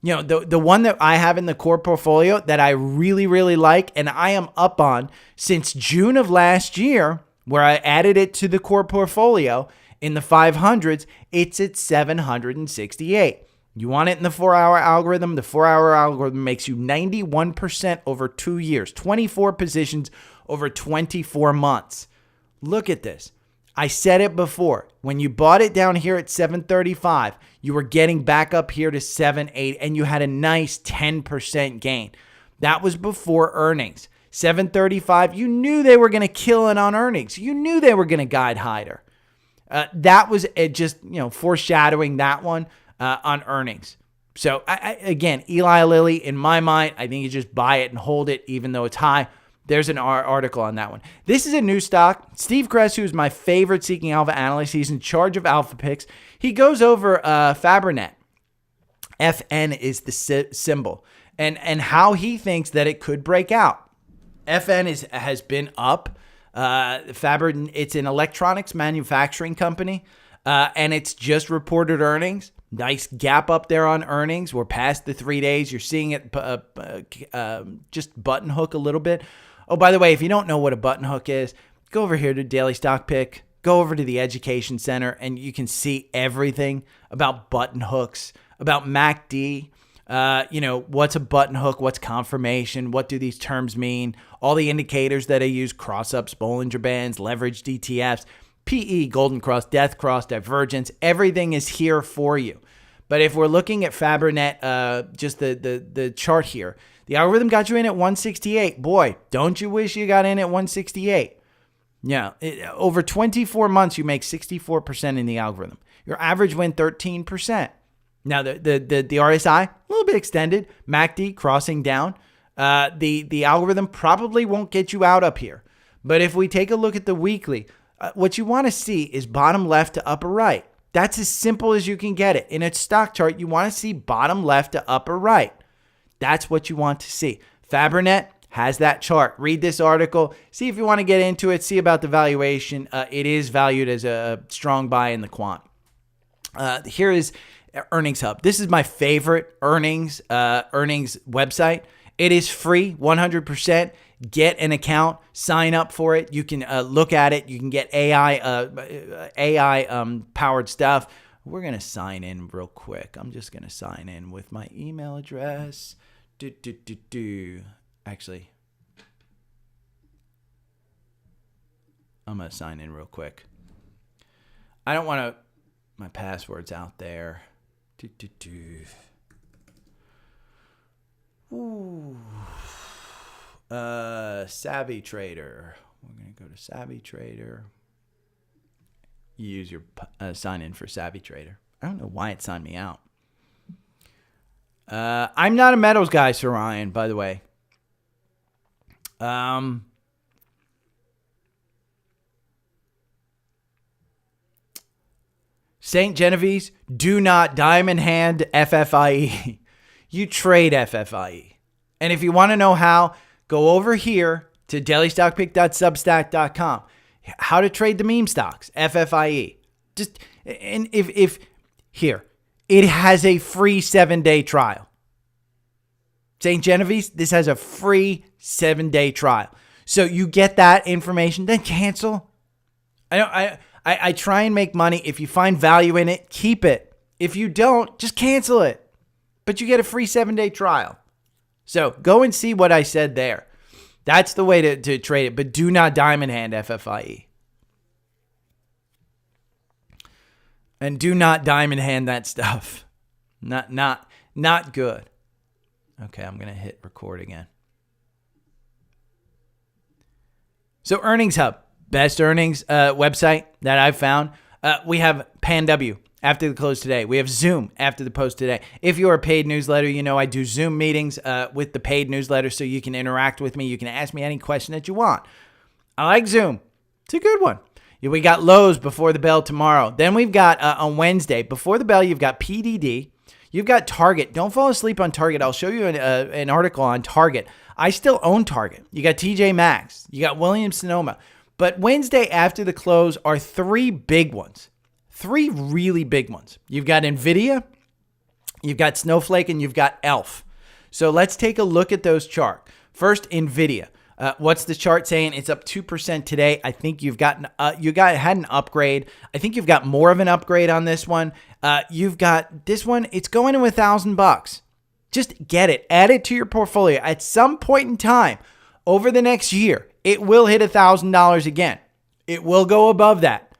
The one that I have in the core portfolio that I really, really like and I am up on since June of last year, where I added it to the core portfolio in the 500s, it's at 768. You want it in the 4-hour algorithm? The 4-hour algorithm makes you 91% over 2 years, 24 positions over 24 months. Look at this. I said it before. When you bought it down here at 735, you were getting back up here to 78, and you had a nice 10% gain. That was before earnings. 735, you knew they were going to kill it on earnings. You knew they were going to guide higher. That was just foreshadowing that one on earnings. So again, Eli Lilly, in my mind, I think you just buy it and hold it, even though it's high. There's an article on that one. This is a new stock. Steve Kress, who's my favorite Seeking Alpha analyst, he's in charge of Alpha Picks. He goes over Fabrinet. FN is the symbol, and how he thinks that it could break out. FN has been up. Fabrinet, it's an electronics manufacturing company, and it's just reported earnings. Nice gap up there on earnings. We're past the 3 days. You're seeing it just button hook a little bit. Oh, by the way, if you don't know what a button hook is, go over here to Daily Stock Pick. Go over to the Education Center, and you can see everything about button hooks, about MACD. What's a button hook? What's confirmation? What do these terms mean? All the indicators that I use, cross-ups, Bollinger Bands, leveraged ETFs, PE, Golden Cross, Death Cross, Divergence, everything is here for you. But if we're looking at Fabrinet, just the chart here, the algorithm got you in at 168. Boy, don't you wish you got in at 168? Yeah, over 24 months, you make 64% in the algorithm. Your average win 13%. Now, the RSI, a little bit extended. MACD crossing down. The algorithm probably won't get you out up here. But if we take a look at the weekly, what you want to see is bottom left to upper right. That's as simple as you can get it. In a stock chart, you want to see bottom left to upper right. That's what you want to see. Fabrinet has that chart. Read this article. See if you want to get into it. See about the valuation. It is valued as a strong buy in the quant. Here is Earnings Hub. This is my favorite earnings website. It is free, 100%. Get an account, sign up for it. You can look at it. You can get AI powered stuff. We're going to sign in real quick. I'm just going to sign in with my email address. Actually, I'm going to sign in real quick. I don't want to, my password's out there. Ooh. Savvy Trader. We're going to go to Savvy Trader. You use your sign in for Savvy Trader. I don't know why it signed me out. I'm not a metals guy, Sir Ryan, by the way. St. Genevieve's, do not diamond hand FFIE. You trade FFIE. And if you want to know how, go over here to dailystockpick.substack.com. How to trade the meme stocks, FFIE. Just, and if here, it has a free 7-day trial. St. Genevieve's, this has a free 7-day trial. So you get that information, then cancel. I try and make money. If you find value in it, keep it. If you don't, just cancel it. But you get a free 7-day trial. So go and see what I said there. That's the way to trade it. But do not diamond hand FFIE. And do not diamond hand that stuff. Not good. Okay, I'm going to hit record again. So Earnings Hub, best earnings website that I've found. We have PANW after the close today. We have Zoom after the post today. If you're a paid newsletter, you know I do Zoom meetings with the paid newsletter so you can interact with me. You can ask me any question that you want. I like Zoom. It's a good one. We got Lowe's before the bell tomorrow. Then we've got on Wednesday, before the bell, you've got PDD. You've got Target. Don't fall asleep on Target. I'll show you an article on Target. I still own Target. You got TJ Maxx. You got Williams-Sonoma. But Wednesday after the close are 3 big ones. 3 really big ones. You've got NVIDIA, you've got Snowflake, and you've got ELF. So let's take a look at those charts. First, NVIDIA. What's the chart saying? It's up 2% today. I think had an upgrade. I think you've got more of an upgrade on this one. You've got this one. It's going to $1,000. Just get it. Add it to your portfolio. At some point in time over the next year, it will hit $1,000 again. It will go above that.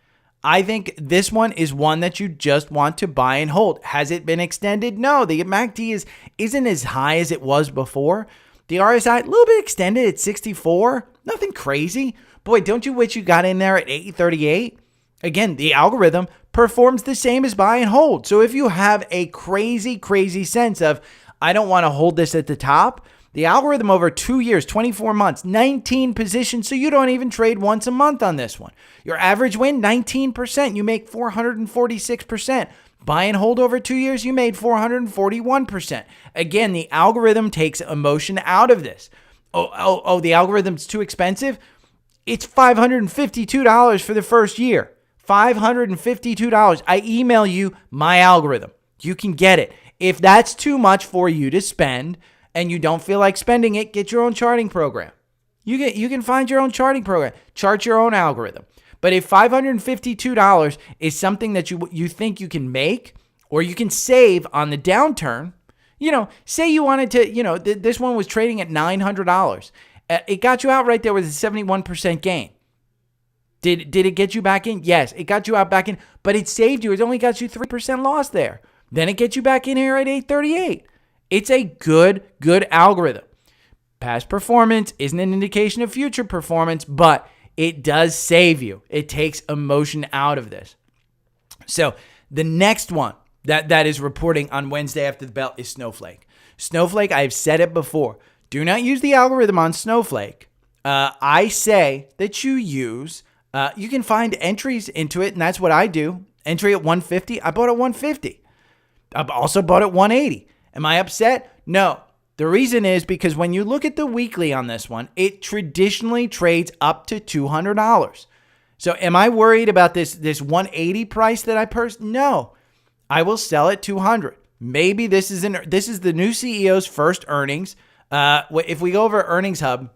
I think this one is one that you just want to buy and hold. Has it been extended? No. The MACD isn't as high as it was before. The RSI, a little bit extended at 64. Nothing crazy. Boy, don't you wish you got in there at 838? Again, the algorithm performs the same as buy and hold. So if you have a crazy, crazy sense of, I don't want to hold this at the top, the algorithm over 2 years, 24 months, 19 positions, so you don't even trade once a month on this one. Your average win, 19%. You make 446%. Buy and hold over 2 years, you made 441%. Again, the algorithm takes emotion out of this. Oh, the algorithm's too expensive? It's $552 for the first year. $552. I email you my algorithm. You can get it. If that's too much for you to spend and you don't feel like spending it, get your own charting program. You can find your own charting program. Chart your own algorithm. But if $552 is something that you think you can make or you can save on the downturn, say you wanted to, this one was trading at $900. It got you out right there with a 71% gain. Did it get you back in? Yes, it got you out back in, but it saved you. It only got you 3% loss there. Then it gets you back in here at 838. It's a good algorithm. Past performance isn't an indication of future performance, but it does save you. It takes emotion out of this. So the next one that is reporting on Wednesday after the bell is Snowflake. Snowflake, I've said it before. Do not use the algorithm on Snowflake. I say that you use, you can find entries into it, and that's what I do. Entry at 150. I bought at 150. I've also bought at 180. Am I upset? No. The reason is because when you look at the weekly on this one, it traditionally trades up to $200. So am I worried about this 180 price that I pursed? No. I will sell at 200. Maybe this is the new CEO's first earnings. If we go over Earnings Hub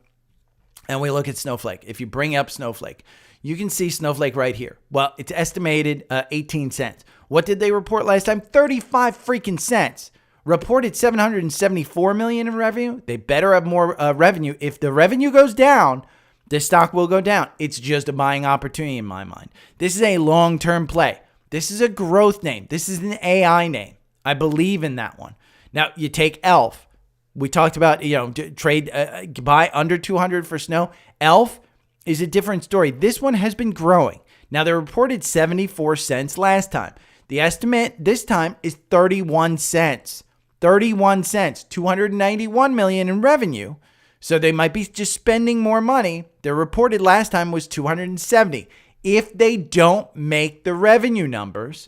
and we look at Snowflake, if you bring up Snowflake, you can see Snowflake right here. Well, it's estimated 18 cents. What did they report last time? 35 freaking cents. Reported 774 million in revenue. They better have more revenue. If the revenue goes down, the stock will go down. It's just a buying opportunity in my mind. This is a long-term play. This is a growth name. This is an AI name. I believe in that one. Now, you take ELF. We talked about, trade, buy under 200 for Snow. ELF is a different story. This one has been growing. Now, they reported 74 cents last time. The estimate this time is 31 cents. 31 cents, 291 million in revenue. So they might be just spending more money. Their reported last time was 270. If they don't make the revenue numbers,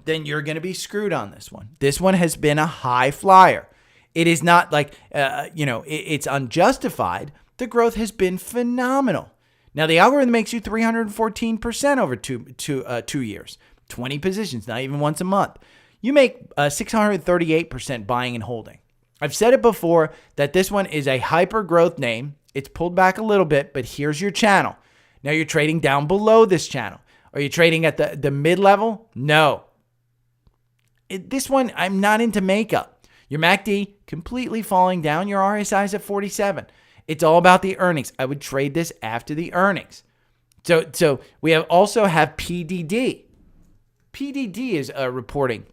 then you're going to be screwed on this one. This one has been a high flyer. It is not like, it's unjustified. The growth has been phenomenal. Now, the algorithm makes you 314% over 2 years. 20 positions, not even once a month. You make 638% buying and holding. I've said it before that this one is a hyper growth name. It's pulled back a little bit, but here's your channel. Now you're trading down below this channel. Are you trading at the mid-level? No. This one, I'm not into makeup. Your MACD completely falling down. Your RSI is at 47. It's all about the earnings. I would trade this after the earnings. So we also have PDD. PDD is reporting,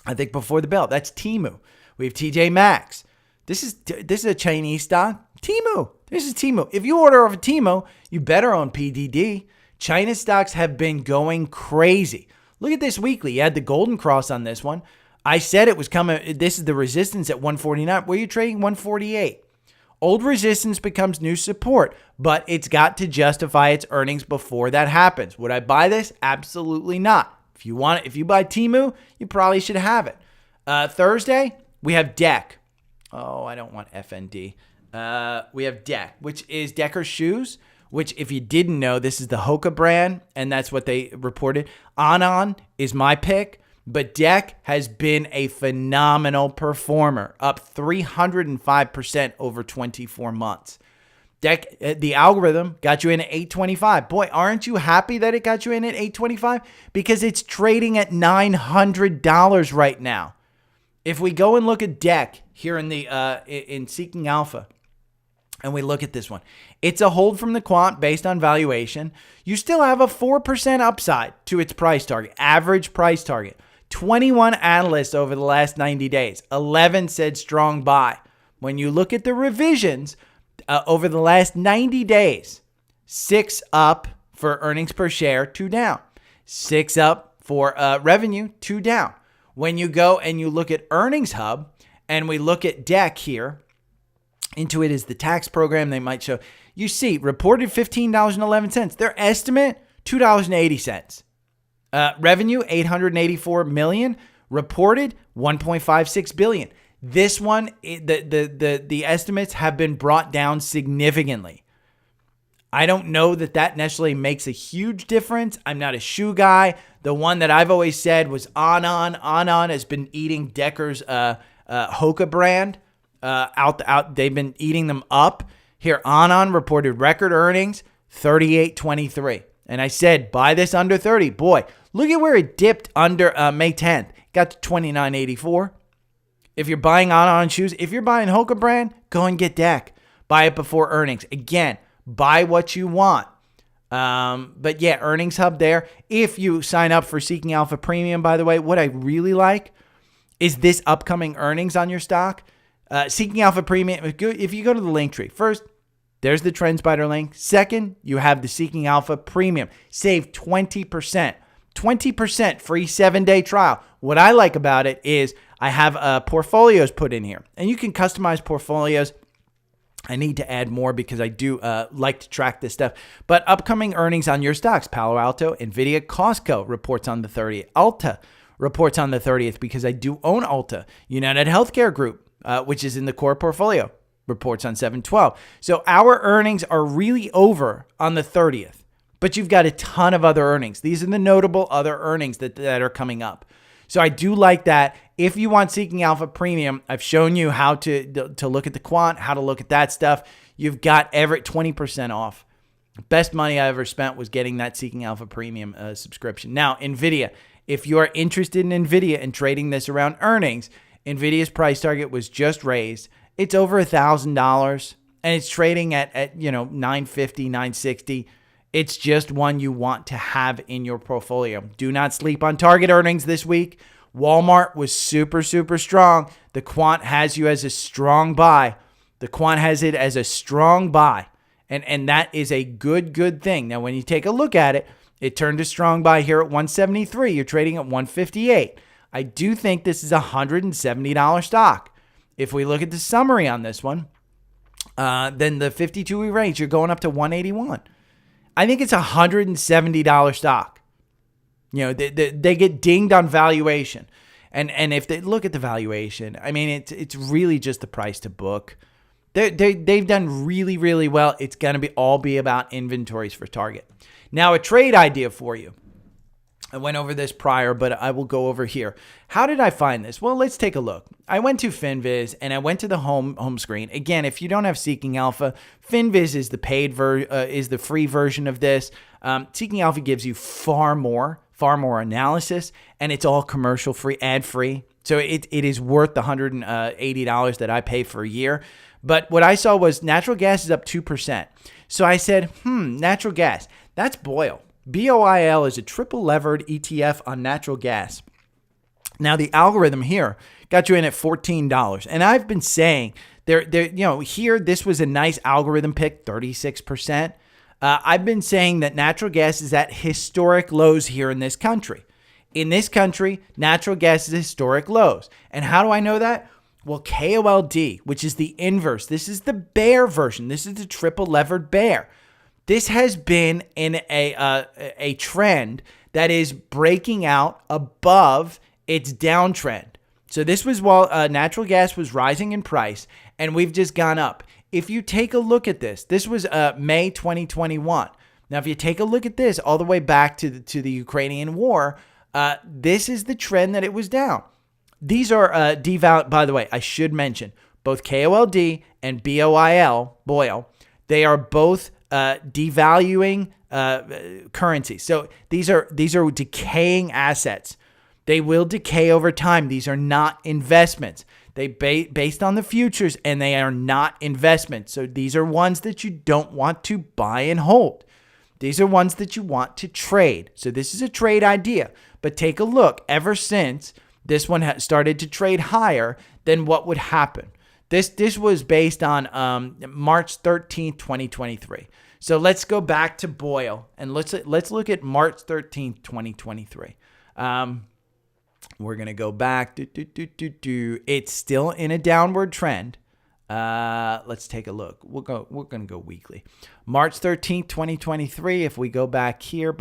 I think, before the bell. That's Temu. We have TJ Maxx. This is a Chinese stock. Temu. This is Temu. If you order off of Temu, you better own PDD. China stocks have been going crazy. Look at this weekly. You had the golden cross on this one. I said it was coming. This is the resistance at 149. Where are you trading? 148. Old resistance becomes new support, but it's got to justify its earnings before that happens. Would I buy this? Absolutely not. If you buy Temu, you probably should have it. Thursday, we have DEC. Oh, I don't want FND. We have DEC, which is Decker Shoes, which if you didn't know, this is the Hoka brand, and that's what they reported. Anon is my pick, but DEC has been a phenomenal performer, up 305% over 24 months. DEC, the algorithm got you in at 825. Boy, aren't you happy that it got you in at 825? Because it's trading at $900 right now. If we go and look at DEC here in Seeking Alpha, and we look at this one, it's a hold from the quant based on valuation. You still have a 4% upside to its price target, average price target. 21 analysts over the last 90 days. 11 said strong buy. When you look at the revisions over the last 90 days, 6 up for earnings per share, 2 down. 6 up for revenue, 2 down. When you go and you look at Earnings Hub, and we look at DEC here, Intuit is the tax program they might show. You see, reported $15.11. Their estimate, $2.80. Revenue, $884 million. Reported, $1.56 billion. This one, the estimates have been brought down significantly. I don't know that necessarily makes a huge difference. I'm not a shoe guy. The one that I've always said was Anon. Anon has been eating Decker's Hoka brand. They've been eating them up. Here, Anon reported record earnings, $38.23. And I said, buy this under 30. Boy, look at where it dipped under May 10th. Got to $29.84. If you're buying Anon shoes, if you're buying Hoka brand, go and get DEC. Buy it before earnings. Again, buy what you want. But yeah, Earnings Hub there. If you sign up for Seeking Alpha Premium, by the way, what I really like is this upcoming earnings on your stock. Seeking Alpha Premium, if you go to the link tree, first, there's the TrendSpider link. Second, you have the Seeking Alpha Premium. Save 20%. 20% free 7-day trial. What I like about it is I have portfolios put in here. And you can customize portfolios. I need to add more because I do like to track this stuff. But upcoming earnings on your stocks. Palo Alto, NVIDIA, Costco reports on the 30th. Alta reports on the 30th because I do own Alta. United Healthcare Group, which is in the core portfolio, reports on 7/12. So our earnings are really over on the 30th. But you've got a ton of other earnings. These are the notable other earnings that are coming up. So I do like that. If you want Seeking Alpha Premium, I've shown you how to look at the quant, how to look at that stuff. You've got 20% off. Best money I ever spent was getting that Seeking Alpha Premium subscription. Now, NVIDIA, if you are interested in NVIDIA and trading this around earnings, NVIDIA's price target was just raised. It's over $1,000 and it's trading at $950, $960. It's just one you want to have in your portfolio. Do not sleep on target earnings this week. Walmart was super, super strong. The quant has you as a strong buy. The quant has it as a strong buy. And that is a good thing. Now, when you take a look at it, it turned a strong buy here at 173. You're trading at 158. I do think this is a $170 stock. If we look at the summary on this one, then the 52-week range, you're going up to 181. I think it's a $170 stock. They get dinged on valuation. And if they look at the valuation, I mean, it's really just the price to book. They've done really, really well. It's going to all be about inventories for Target. Now, a trade idea for you. I went over this prior, but I will go over here. How did I find this? Well, let's take a look. I went to FinViz and I went to the home screen. Again, if you don't have Seeking Alpha, FinViz is the is the free version of this. Seeking Alpha gives you far more analysis, and it's all commercial free, ad free. So it is worth the $180 that I pay for a year. But what I saw was natural gas is up 2%. So I said, natural gas, that's BOIL. BOIL is a triple levered ETF on natural gas. Now the algorithm here got you in at $14. And I've been saying here, this was a nice algorithm pick, 36%. I've been saying that natural gas is at historic lows here in this country. In this country, natural gas is historic lows. And how do I know that? Well, KOLD, which is the inverse. This is the bear version. This is the triple levered bear. This has been in a trend that is breaking out above its downtrend. So this was while natural gas was rising in price, and we've just gone up. If you take a look at this, this was May 2021. Now, if you take a look at this all the way back to the Ukrainian war, this is the trend that it was down. These are by the way, I should mention both KOLD and BOIL, they are both devaluing currencies. So these are decaying assets. They will decay over time. These are not investments. They based on the futures, and they are not investments. So these are ones that you don't want to buy and hold. These are ones that you want to trade. So this is a trade idea. But take a look. Ever since this one started to trade higher, then what would happen? This was based on March 13th, 2023. So let's go back to BOIL and let's look at March 13th, 2023. We're going to go back. It's still in a downward trend. Let's take a look. We're going to go weekly. March 13th, 2023. If we go back here,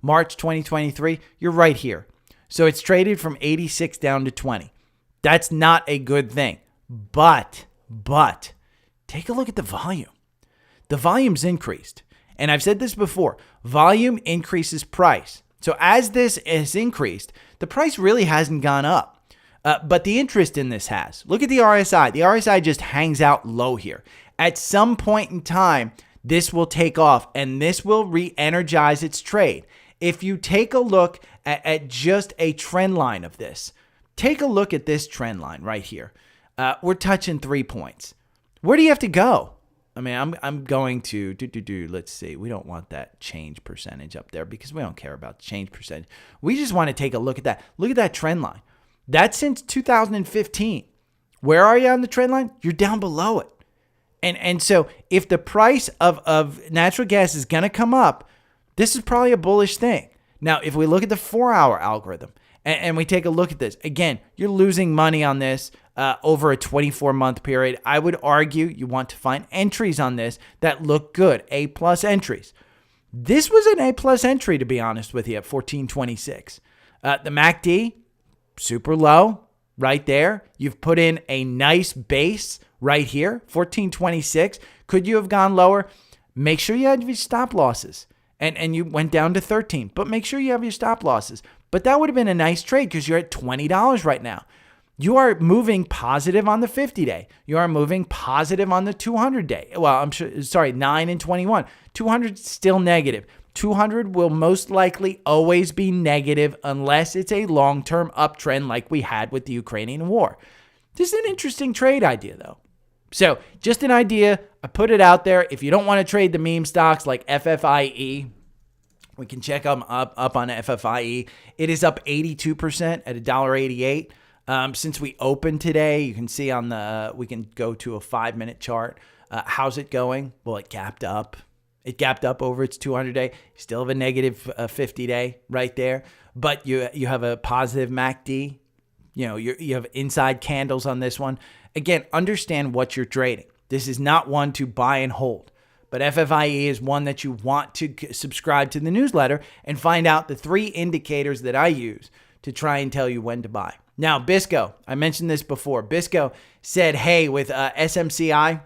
March 2023, you're right here. So it's traded from 86 down to 20. That's not a good thing. But take a look at the volume. The volume's increased. And I've said this before. Volume increases price. So as this has increased, the price really hasn't gone up. But the interest in this has. Look at the RSI. The RSI just hangs out low here. At some point in time, this will take off and this will re-energize its trade. If you take a look at just a trend line of this, take a look at this trend line right here. We're touching 3 points. Where do you have to go? I mean, I'm going to let's see. We don't want that change percentage up there because we don't care about change percentage. We just want to take a look at that. Look at that trend line. That's since 2015. Where are you on the trend line? You're down below it. And so if the price of natural gas is going to come up, this is probably a bullish thing. Now, if we look at the 4-hour algorithm and we take a look at this, again, you're losing money on this over a 24-month period. I would argue you want to find entries on this that look good, A-plus entries. This was an A-plus entry, to be honest with you, at 1426. The MACD, super low right there. You've put in a nice base right here, 1426. Could you have gone lower? Make sure you had your stop losses. And you went down to 13, but make sure you have your stop losses. But that would have been a nice trade because you're at $20 right now. You are moving positive on the 50-day. You are moving positive on the 200-day. Well, 9 and 21. 200 still negative. 200 will most likely always be negative unless it's a long-term uptrend like we had with the Ukrainian war. This is an interesting trade idea, though. So just an idea. I put it out there. If you don't want to trade the meme stocks like FFIE, we can check them up on FFIE. It is up 82% at $1.88. Since we opened today, you can see on we can go to a 5-minute chart. How's it going? Well, it gapped up. It gapped up over its 200-day. Still have a negative 50-day right there. But you have a positive MACD. You have inside candles on this one. Again, understand what you're trading. This is not one to buy and hold. But FFIE is one that you want to subscribe to the newsletter and find out the 3 indicators that I use to try and tell you when to buy. Now, Bisco, I mentioned this before. Bisco said, hey, with SMCI,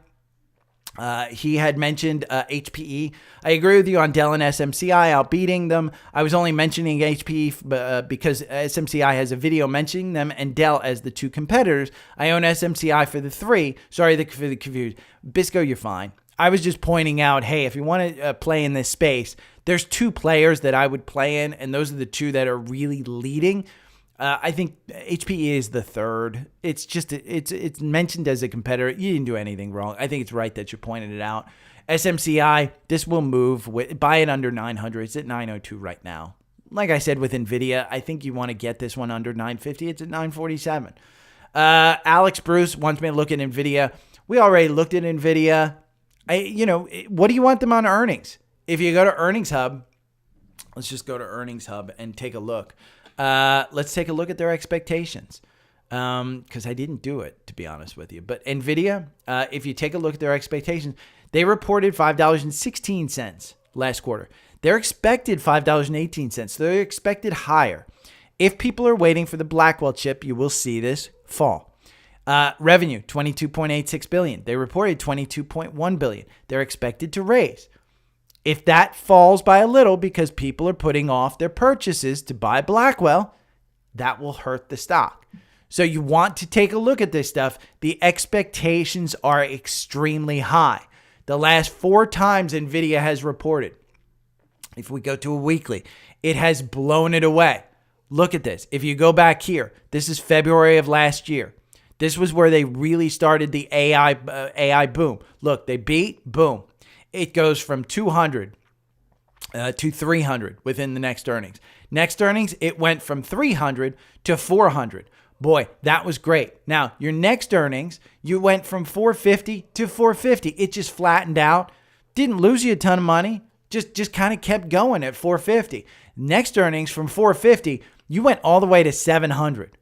he had mentioned HPE. I agree with you on Dell and SMCI outbeating them. I was only mentioning HPE because SMCI has a video mentioning them and Dell as the 2 competitors. I own SMCI for the 3. Sorry for the confusion. Bisco, you're fine. I was just pointing out, hey, if you want to play in this space, there's 2 players that I would play in, and those are the 2 that are really leading. I think HPE is the 3rd. It's just it's mentioned as a competitor. You didn't do anything wrong. I think it's right that you pointed it out. SMCI, this will move. Buy it under 900. It's at 902 right now. Like I said with NVIDIA, I think you want to get this one under 950. It's at 947. Alex Bruce wants me to look at NVIDIA. We already looked at NVIDIA. What do you want them on earnings? If you go to Earnings Hub, let's just go to Earnings Hub and take a look. Let's take a look at their expectations because I didn't do it, to be honest with you. But NVIDIA, if you take a look at their expectations, they reported $5.16 last quarter. They're expected $5.18. They're expected higher. If people are waiting for the Blackwell chip, you will see this fall. Revenue, $22.86 billion. They reported $22.1 billion. They're expected to raise. If that falls by a little because people are putting off their purchases to buy Blackwell, that will hurt the stock. So you want to take a look at this stuff. The expectations are extremely high. The last 4 times NVIDIA has reported, if we go to a weekly, it has blown it away. Look at this. If you go back here, this is February of last year. This was where they really started the AI boom. Look, they beat, boom. It goes from 200 to 300 within the next earnings. Next earnings, it went from 300 to 400. Boy, that was great. Now, your next earnings, you went from 450 to 450. It just flattened out. Didn't lose you a ton of money. Just kind of kept going at 450. Next earnings from 450, you went all the way to 700.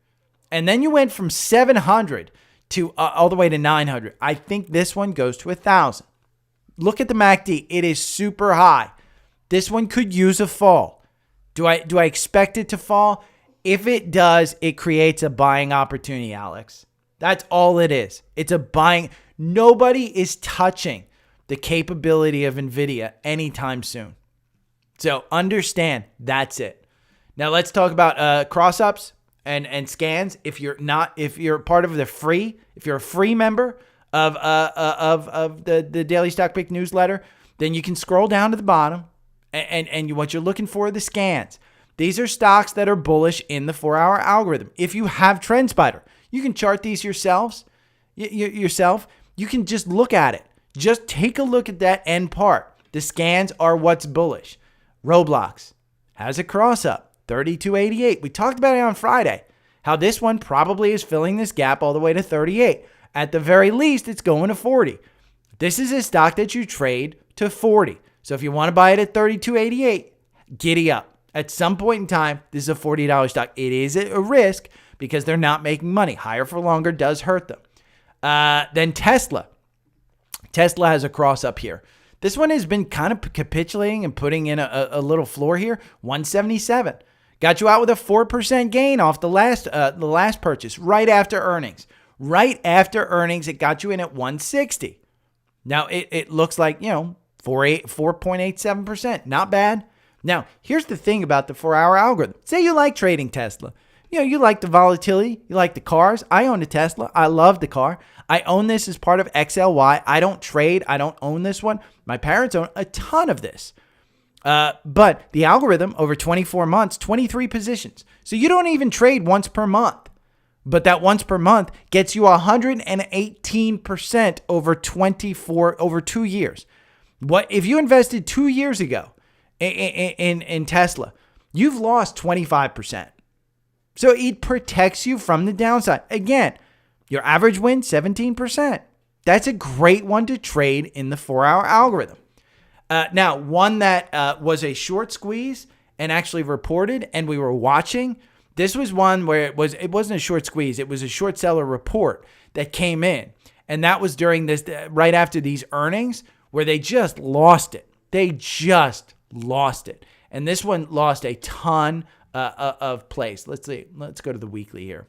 And then you went from 700 to all the way to 900. I think this one goes to 1,000. Look at the MACD. It is super high. This one could use a fall. Do I expect it to fall? If it does, it creates a buying opportunity, Alex. That's all it is. It's a buying. Nobody is touching the capability of NVIDIA anytime soon. So understand, that's it. Now let's talk about cross-ups and scans. If you're part of the free, if you're a free member of the Daily Stock Pick newsletter, then you can scroll down to the bottom and what you're looking for are the scans. These are stocks that are bullish in the 4-hour algorithm. If you have TrendSpider, you can chart these yourself. You can just look at it. Just take a look at that end part. The scans are what's bullish. Roblox has a cross up, 32.88. We talked about it on Friday, how this one probably is filling this gap all the way to 38. At the very least, it's going to 40. This is a stock that you trade to 40. So if you want to buy it at 32.88, giddy up. At some point in time, this is a $40 stock. It is a risk because they're not making money. Higher for longer does hurt them. Then Tesla. Tesla has a cross up here. This one has been kind of capitulating and putting in a little floor here. 177. Got you out with a 4% gain off the last purchase right after earnings. Right after earnings, it got you in at 160. Now, it looks like, 4.87%. Not bad. Now, here's the thing about the 4-hour algorithm. Say you like trading Tesla. You like the volatility. You like the cars. I own a Tesla. I love the car. I own this as part of XLY. I don't trade. I don't own this one. My parents own a ton of this. But the algorithm over 24 months, 23 positions. So you don't even trade once per month. But that once per month gets you 118% over 2 years. What if you invested 2 years ago in Tesla? You've lost 25%. So it protects you from the downside. Again, your average win, 17%. That's a great one to trade in the 4-hour algorithm. Now, one that was a short squeeze and actually reported, and we were watching. This was one where it wasn't a short squeeze. It was a short seller report that came in. And that was during this, right after these earnings, where they just lost it. They just lost it. And this one lost a ton of place. Let's see. Let's go to the weekly here.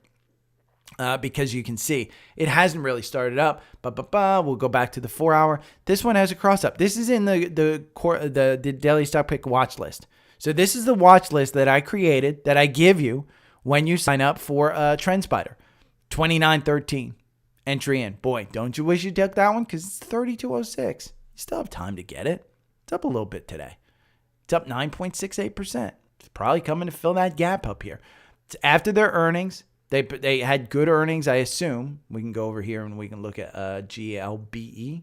Because you can see it hasn't really started up. We'll go back to the 4-hour. This one has a cross up. This is in the daily stock pick watch list. So this is the watch list that I created that I give you when you sign up for TrendSpider. 29.13 entry in. Boy, don't you wish you took that one? Because it's 32.06. You still have time to get it. It's up a little bit today. It's up 9.68%. It's probably coming to fill that gap up here. It's after their earnings. They had good earnings, I assume. We can go over here and we can look at GLBE.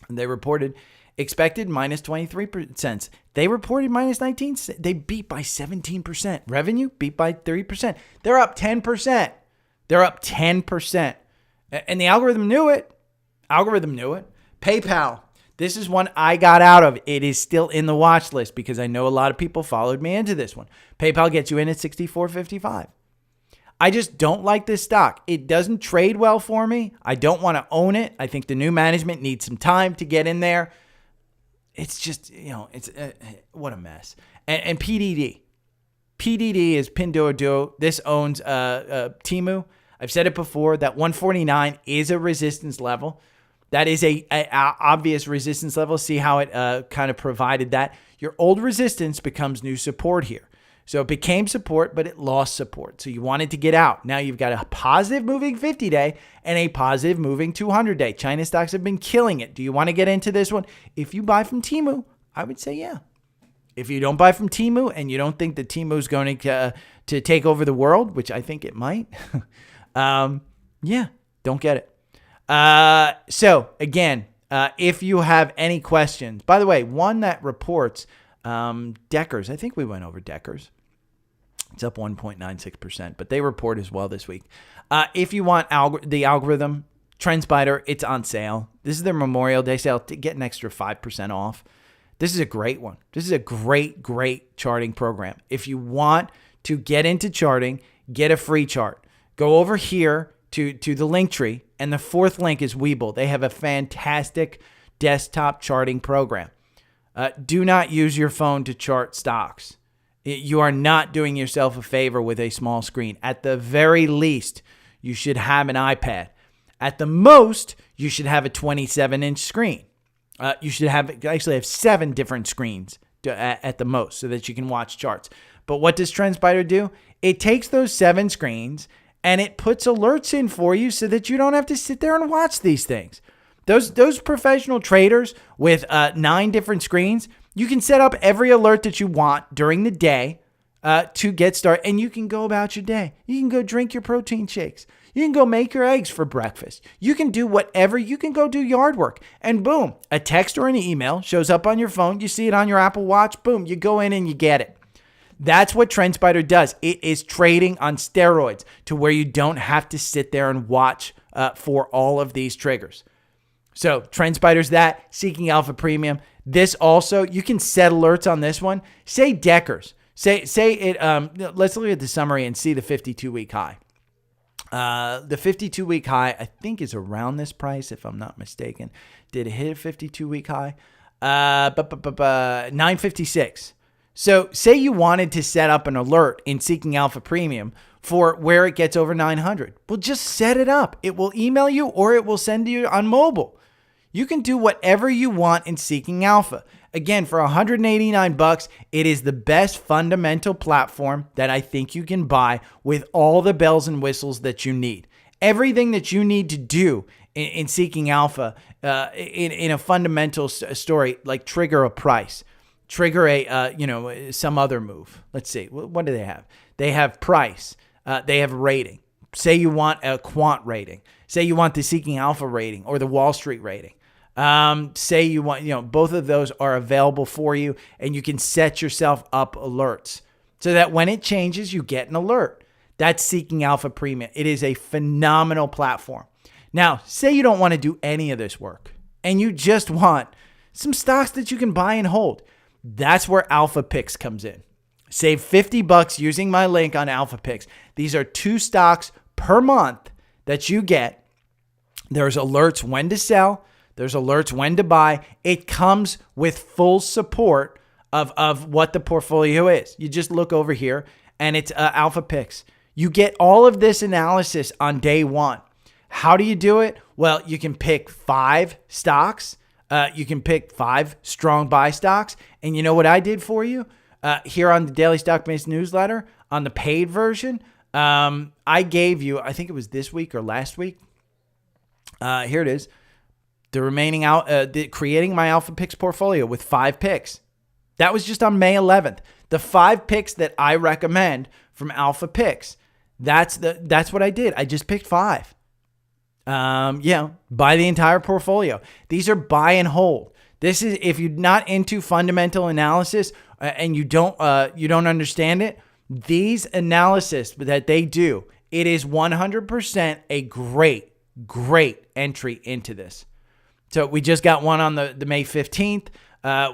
And they reported expected minus 23 cents. They reported minus 19 cents. They beat by 17%. Revenue beat by 3%. They're up 10%. They're up 10%. And the algorithm knew it. PayPal. This is one I got out of. It is still in the watch list because I know a lot of people followed me into this one. PayPal gets you in at 64.55. I just don't like this stock. It doesn't trade well for me. I don't want to own it. I think the new management needs some time to get in there. It's just, it's what a mess. And PDD. PDD is Pinduoduo. This owns Temu. I've said it before that 149 is a resistance level. That is a obvious resistance level. See how it kind of provided that. Your old resistance becomes new support here. So it became support, but it lost support. So you wanted to get out. Now you've got a positive moving 50-day and a positive moving 200-day. China stocks have been killing it. Do you want to get into this one? If you buy from Temu, I would say yeah. If you don't buy from Temu and you don't think that Temu is going to take over the world, which I think it might, yeah, don't get it. So again, if you have any questions, by the way, one that reports Deckers. I think we went over Deckers. It's up 1.96%, but they report as well this week. If you want the algorithm, TrendSpider, it's on sale. This is their Memorial Day sale to get an extra 5% off. This is a great one. This is a great charting program. If you want to get into charting, get a free chart. Go over here to the link tree, and the fourth link is Webull. They have a fantastic desktop charting program. Do not use your phone to chart stocks. You are not doing yourself a favor with a small screen. At the very least, you should have an iPad. At the most, you should have a 27-inch screen. You should actually have 7 different screens at the most so that you can watch charts. But what does TrendSpider do? It takes those 7 screens and it puts alerts in for you so that you don't have to sit there and watch these things. Those professional traders with 9 different screens, you can set up every alert that you want during the day to get started, and you can go about your day. You can go drink your protein shakes. You can go make your eggs for breakfast. You can do whatever. You can go do yard work, and boom, a text or an email shows up on your phone. You see it on your Apple Watch. Boom, you go in and you get it. That's what TrendSpider does. It is trading on steroids to where you don't have to sit there and watch for all of these triggers. So TrendSpider's that, Seeking Alpha Premium. This also, you can set alerts on this one. Say Deckers. Say it. Let's look at the summary and see the 52-week high. The 52-week high, I think, is around this price, if I'm not mistaken. Did it hit a 52-week high? 956. So say you wanted to set up an alert in Seeking Alpha Premium for where it gets over 900. Well, just set it up. It will email you or it will send you on mobile. You can do whatever you want in Seeking Alpha. Again, for $189, it is the best fundamental platform that I think you can buy with all the bells and whistles that you need. Everything that you need to do in seeking alpha in a fundamental story, like trigger a price, trigger some other move. Let's see. What do they have? They have price. They have rating. Say you want a quant rating. Say you want the seeking alpha rating or the Wall Street rating. Say you want, both of those are available for you, and you can set yourself up alerts so that when it changes, you get an alert. That's Seeking Alpha Premium. It is a phenomenal platform. Now, say you don't want to do any of this work and you just want some stocks that you can buy and hold. That's where Alpha Picks comes in. Save $50 using my link on Alpha Picks. These are 2 stocks per month that you get. There's alerts when to sell. There's alerts when to buy. It comes with full support of what the portfolio is. You just look over here and it's Alpha Picks. You get all of this analysis on day one. How do you do it? Well, you can pick 5 stocks. You can pick 5 strong buy stocks. And you know what I did for you? Here on the Daily Stock Based newsletter, on the paid version, I gave you, I think it was this week or last week. Here it is. The remaining creating my Alpha Picks portfolio with 5 picks. That was just on May 11th. The 5 picks that I recommend from Alpha Picks. That's what I did. I just picked 5. Buy the entire portfolio. These are buy and hold. This is if you're not into fundamental analysis and you don't understand it. These analysis that they do, it is 100% a great entry into this. So we just got one on the May 15th.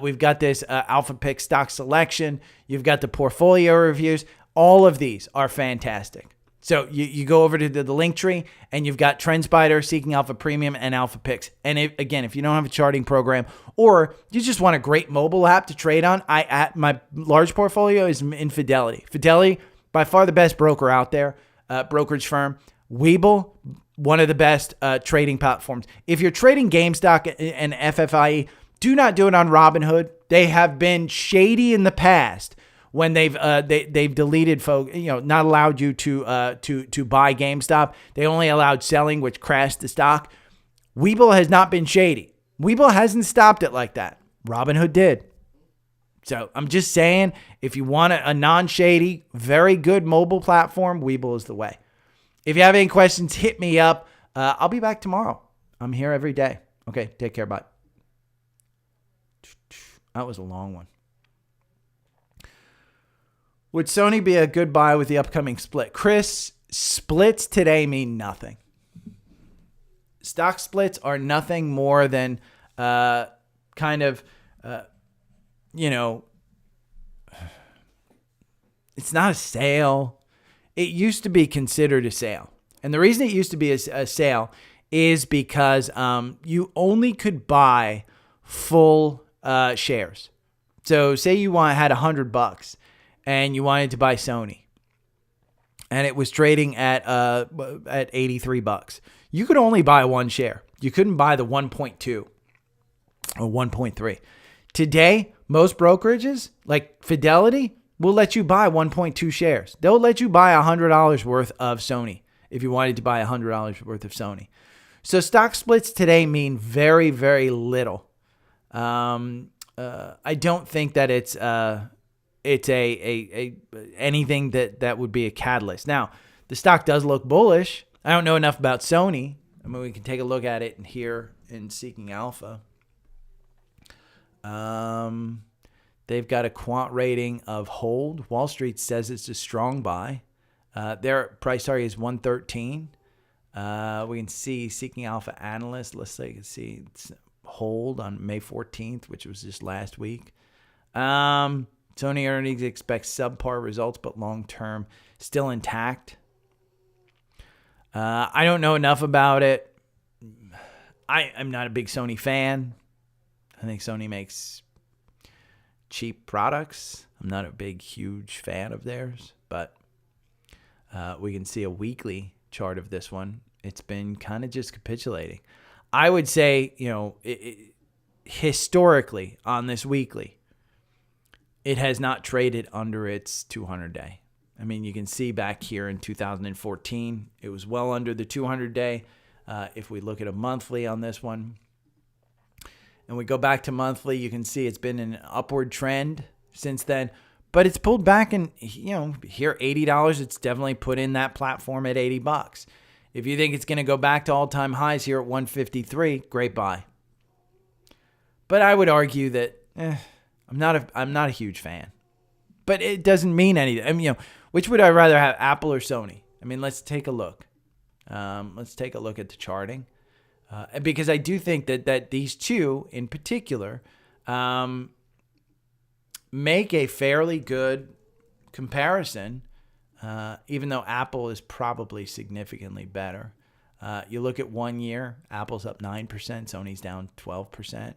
We've got this Alpha Pick stock selection. You've got the portfolio reviews. All of these are fantastic. So you go over to the link tree and you've got TrendSpider, Seeking Alpha Premium, and Alpha Picks. And if you don't have a charting program or you just want a great mobile app to trade on, my large portfolio is in Fidelity. Fidelity, by far the best broker out there, brokerage firm. Webull, one of the best trading platforms. If you're trading GameStop and FFIE, do not do it on Robinhood. They have been shady in the past when they've deleted folks, not allowed you to buy GameStop. They only allowed selling, which crashed the stock. Webull has not been shady. Webull hasn't stopped it like that. Robinhood did. So I'm just saying, if you want a non-shady, very good mobile platform, Webull is the way. If you have any questions, hit me up. I'll be back tomorrow. I'm here every day. Okay, take care. Bye. That was a long one. Would Sony be a good buy with the upcoming split? Chris, splits today mean nothing. Stock splits are nothing more than it's not a sale. It used to be considered a sale. And the reason it used to be a sale is because you only could buy full shares. So say you had $100 and you wanted to buy Sony and it was trading at $83. You could only buy one share. You couldn't buy the 1.2 or 1.3. Today, most brokerages like Fidelity will let you buy 1.2 shares. They'll let you buy $100 worth of Sony if you wanted to buy $100 worth of Sony. So stock splits today mean very, very little. I don't think that it's anything that would be a catalyst. Now, the stock does look bullish. I don't know enough about Sony. I mean, we can take a look at it here in Seeking Alpha. They've got a quant rating of hold. Wall Street says it's a strong buy. Their price target is 113. We can see Seeking Alpha Analyst. Let's say you can see it's hold on May 14th, which was just last week. Sony earnings expects subpar results, but long-term still intact. I don't know enough about it. I'm not a big Sony fan. I think Sony makes cheap products. I'm not a big, huge fan of theirs, but we can see a weekly chart of this one. It's been kind of just capitulating. I would say, historically on this weekly, it has not traded under its 200-day. I mean, you can see back here in 2014, it was well under the 200-day. If we look at a monthly on this one, and we go back to monthly, you can see it's been an upward trend since then. But it's pulled back, and here $80, it's definitely put in that platform at $80. If you think it's going to go back to all-time highs here at 153, great buy. But I would argue that I'm not a huge fan. But it doesn't mean anything. I mean, which would I rather have, Apple or Sony? I mean, let's take a look. Let's take a look at the charting, because I do think that these two in particular make a fairly good comparison, even though Apple is probably significantly better. You look at 1 year, Apple's up 9%, Sony's down 12%.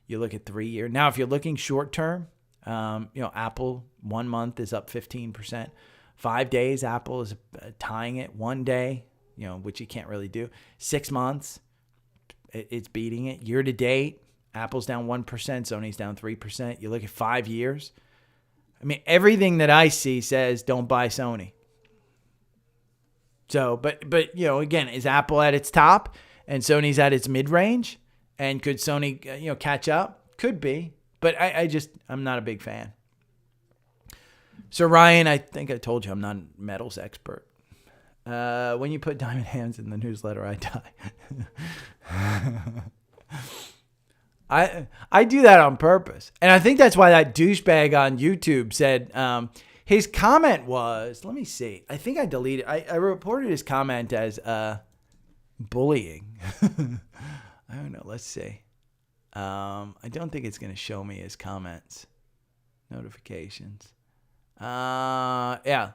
You look at 3 year. Now, if you're looking short term, Apple 1 month is up 15%. 5 days, Apple is tying it. 1 day, which you can't really do. 6 months, it's beating it. Year to date, Apple's down 1%, Sony's down 3%. You look at 5 years. I mean, everything that I see says don't buy Sony. So, but again, is Apple at its top and Sony's at its mid-range? And could Sony, catch up? Could be, but I'm not a big fan. So Ryan, I think I told you I'm not a metals expert. When you put diamond hands in the newsletter, I die. I do that on purpose. And I think that's why that douchebag on YouTube said, his comment was, let me see. I think I deleted, I reported his comment as bullying. I don't know. Let's see. I don't think it's going to show me his comments. Notifications. Yeah.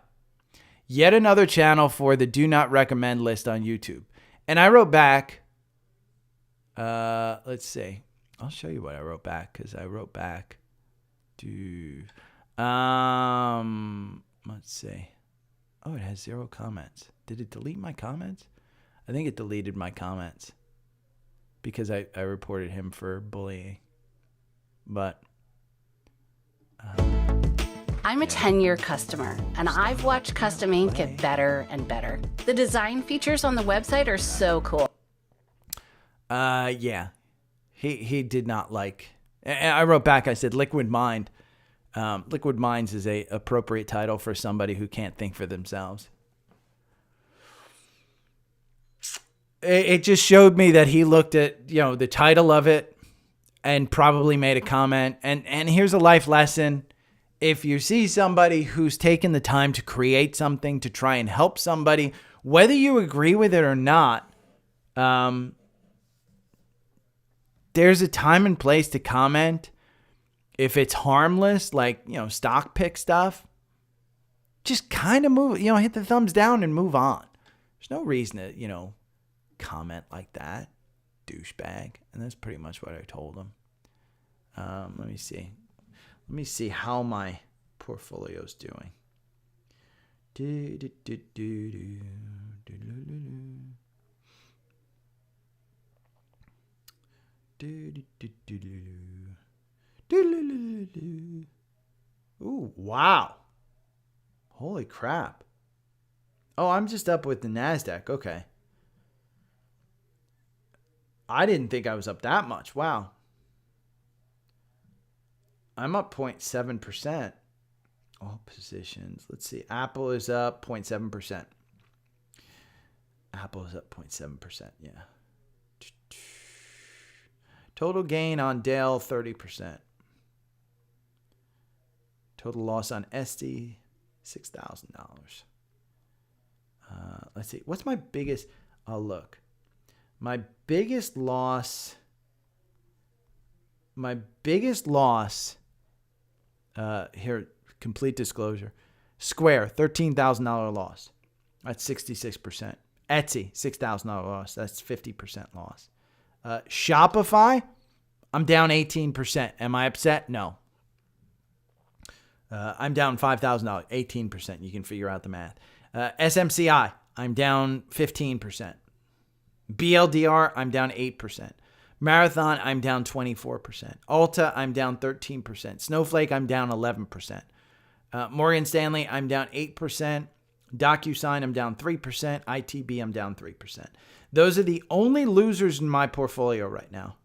Yet another channel for the do not recommend list on YouTube. And I wrote back, let's see. I'll show you what I wrote back, because I wrote back to, let's see. Oh, it has 0 comments. Did it delete my comments? I think it deleted my comments because I reported him for bullying. But I'm a 10-year customer, and I've watched Custom Ink get better and better. The design features on the website are so cool. Yeah. He did not like. And I wrote back, I said, Liquid Mind. Liquid Minds is a appropriate title for somebody who can't think for themselves. It just showed me that he looked at, the title of it and probably made a comment. And here's a life lesson. If you see somebody who's taken the time to create something to try and help somebody, whether you agree with it or not, there's a time and place to comment. If it's harmless, like, stock pick stuff, just kind of move, hit the thumbs down and move on. There's no reason to, comment like that, douchebag. And that's pretty much what I told him. Let me see. Let me see how my portfolio's doing. Ooh, wow. Holy crap. Oh, I'm just up with the NASDAQ. Okay. I didn't think I was up that much. Wow. I'm up 0.7%. All positions. Let's see. Apple is up 0.7%. Apple is up 0.7%. Yeah. Total gain on Dell, 30%. Total loss on SD, $6,000. Let's see. What's my biggest? I'll look. My biggest loss. Here, complete disclosure. Square, $13,000 loss. That's 66%. Etsy, $6,000 loss. That's 50% loss. Shopify, I'm down 18%. Am I upset? No. I'm down $5,000, 18%. You can figure out the math. SMCI, I'm down 15%. BLDR, I'm down 8%. Marathon, I'm down 24%. Ulta, I'm down 13%. Snowflake, I'm down 11%. Morgan Stanley, I'm down 8%. DocuSign, I'm down 3%. ITB, I'm down 3%. Those are the only losers in my portfolio right now.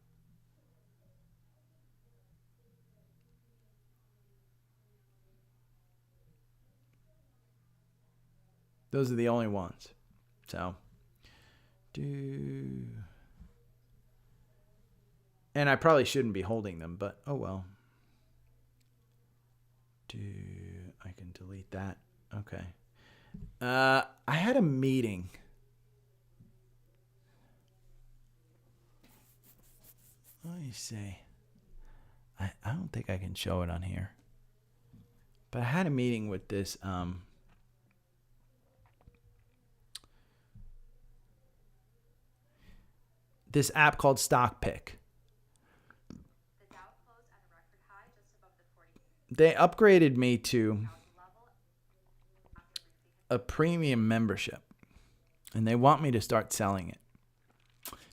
Those are the only ones. So, and I probably shouldn't be holding them, but oh well. I can delete that. Okay. I had a meeting. Let me see. I don't think I can show it on here. But I had a meeting with this this app called Stock Pick. They upgraded me to a premium membership, and they want me to start selling it.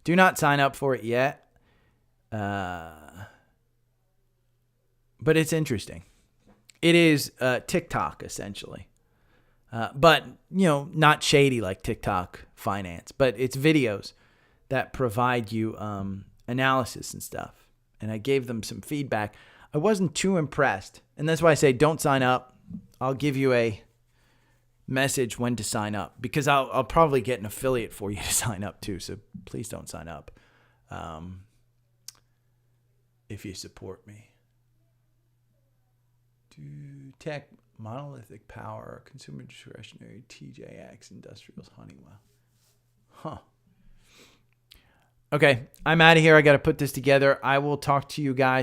Do not sign up for it yet, but it's interesting. It is TikTok, essentially, but not shady like TikTok finance, but it's videos that provide you analysis and stuff. And I gave them some feedback. I wasn't too impressed. And that's why I say don't sign up. I'll give you a message when to sign up, because I'll probably get an affiliate for you to sign up too. So please don't sign up if you support me. Tech, Monolithic Power, Consumer Discretionary, TJX, Industrials, Honeywell. Huh. Okay, I'm out of here. I got to put this together. I will talk to you guys.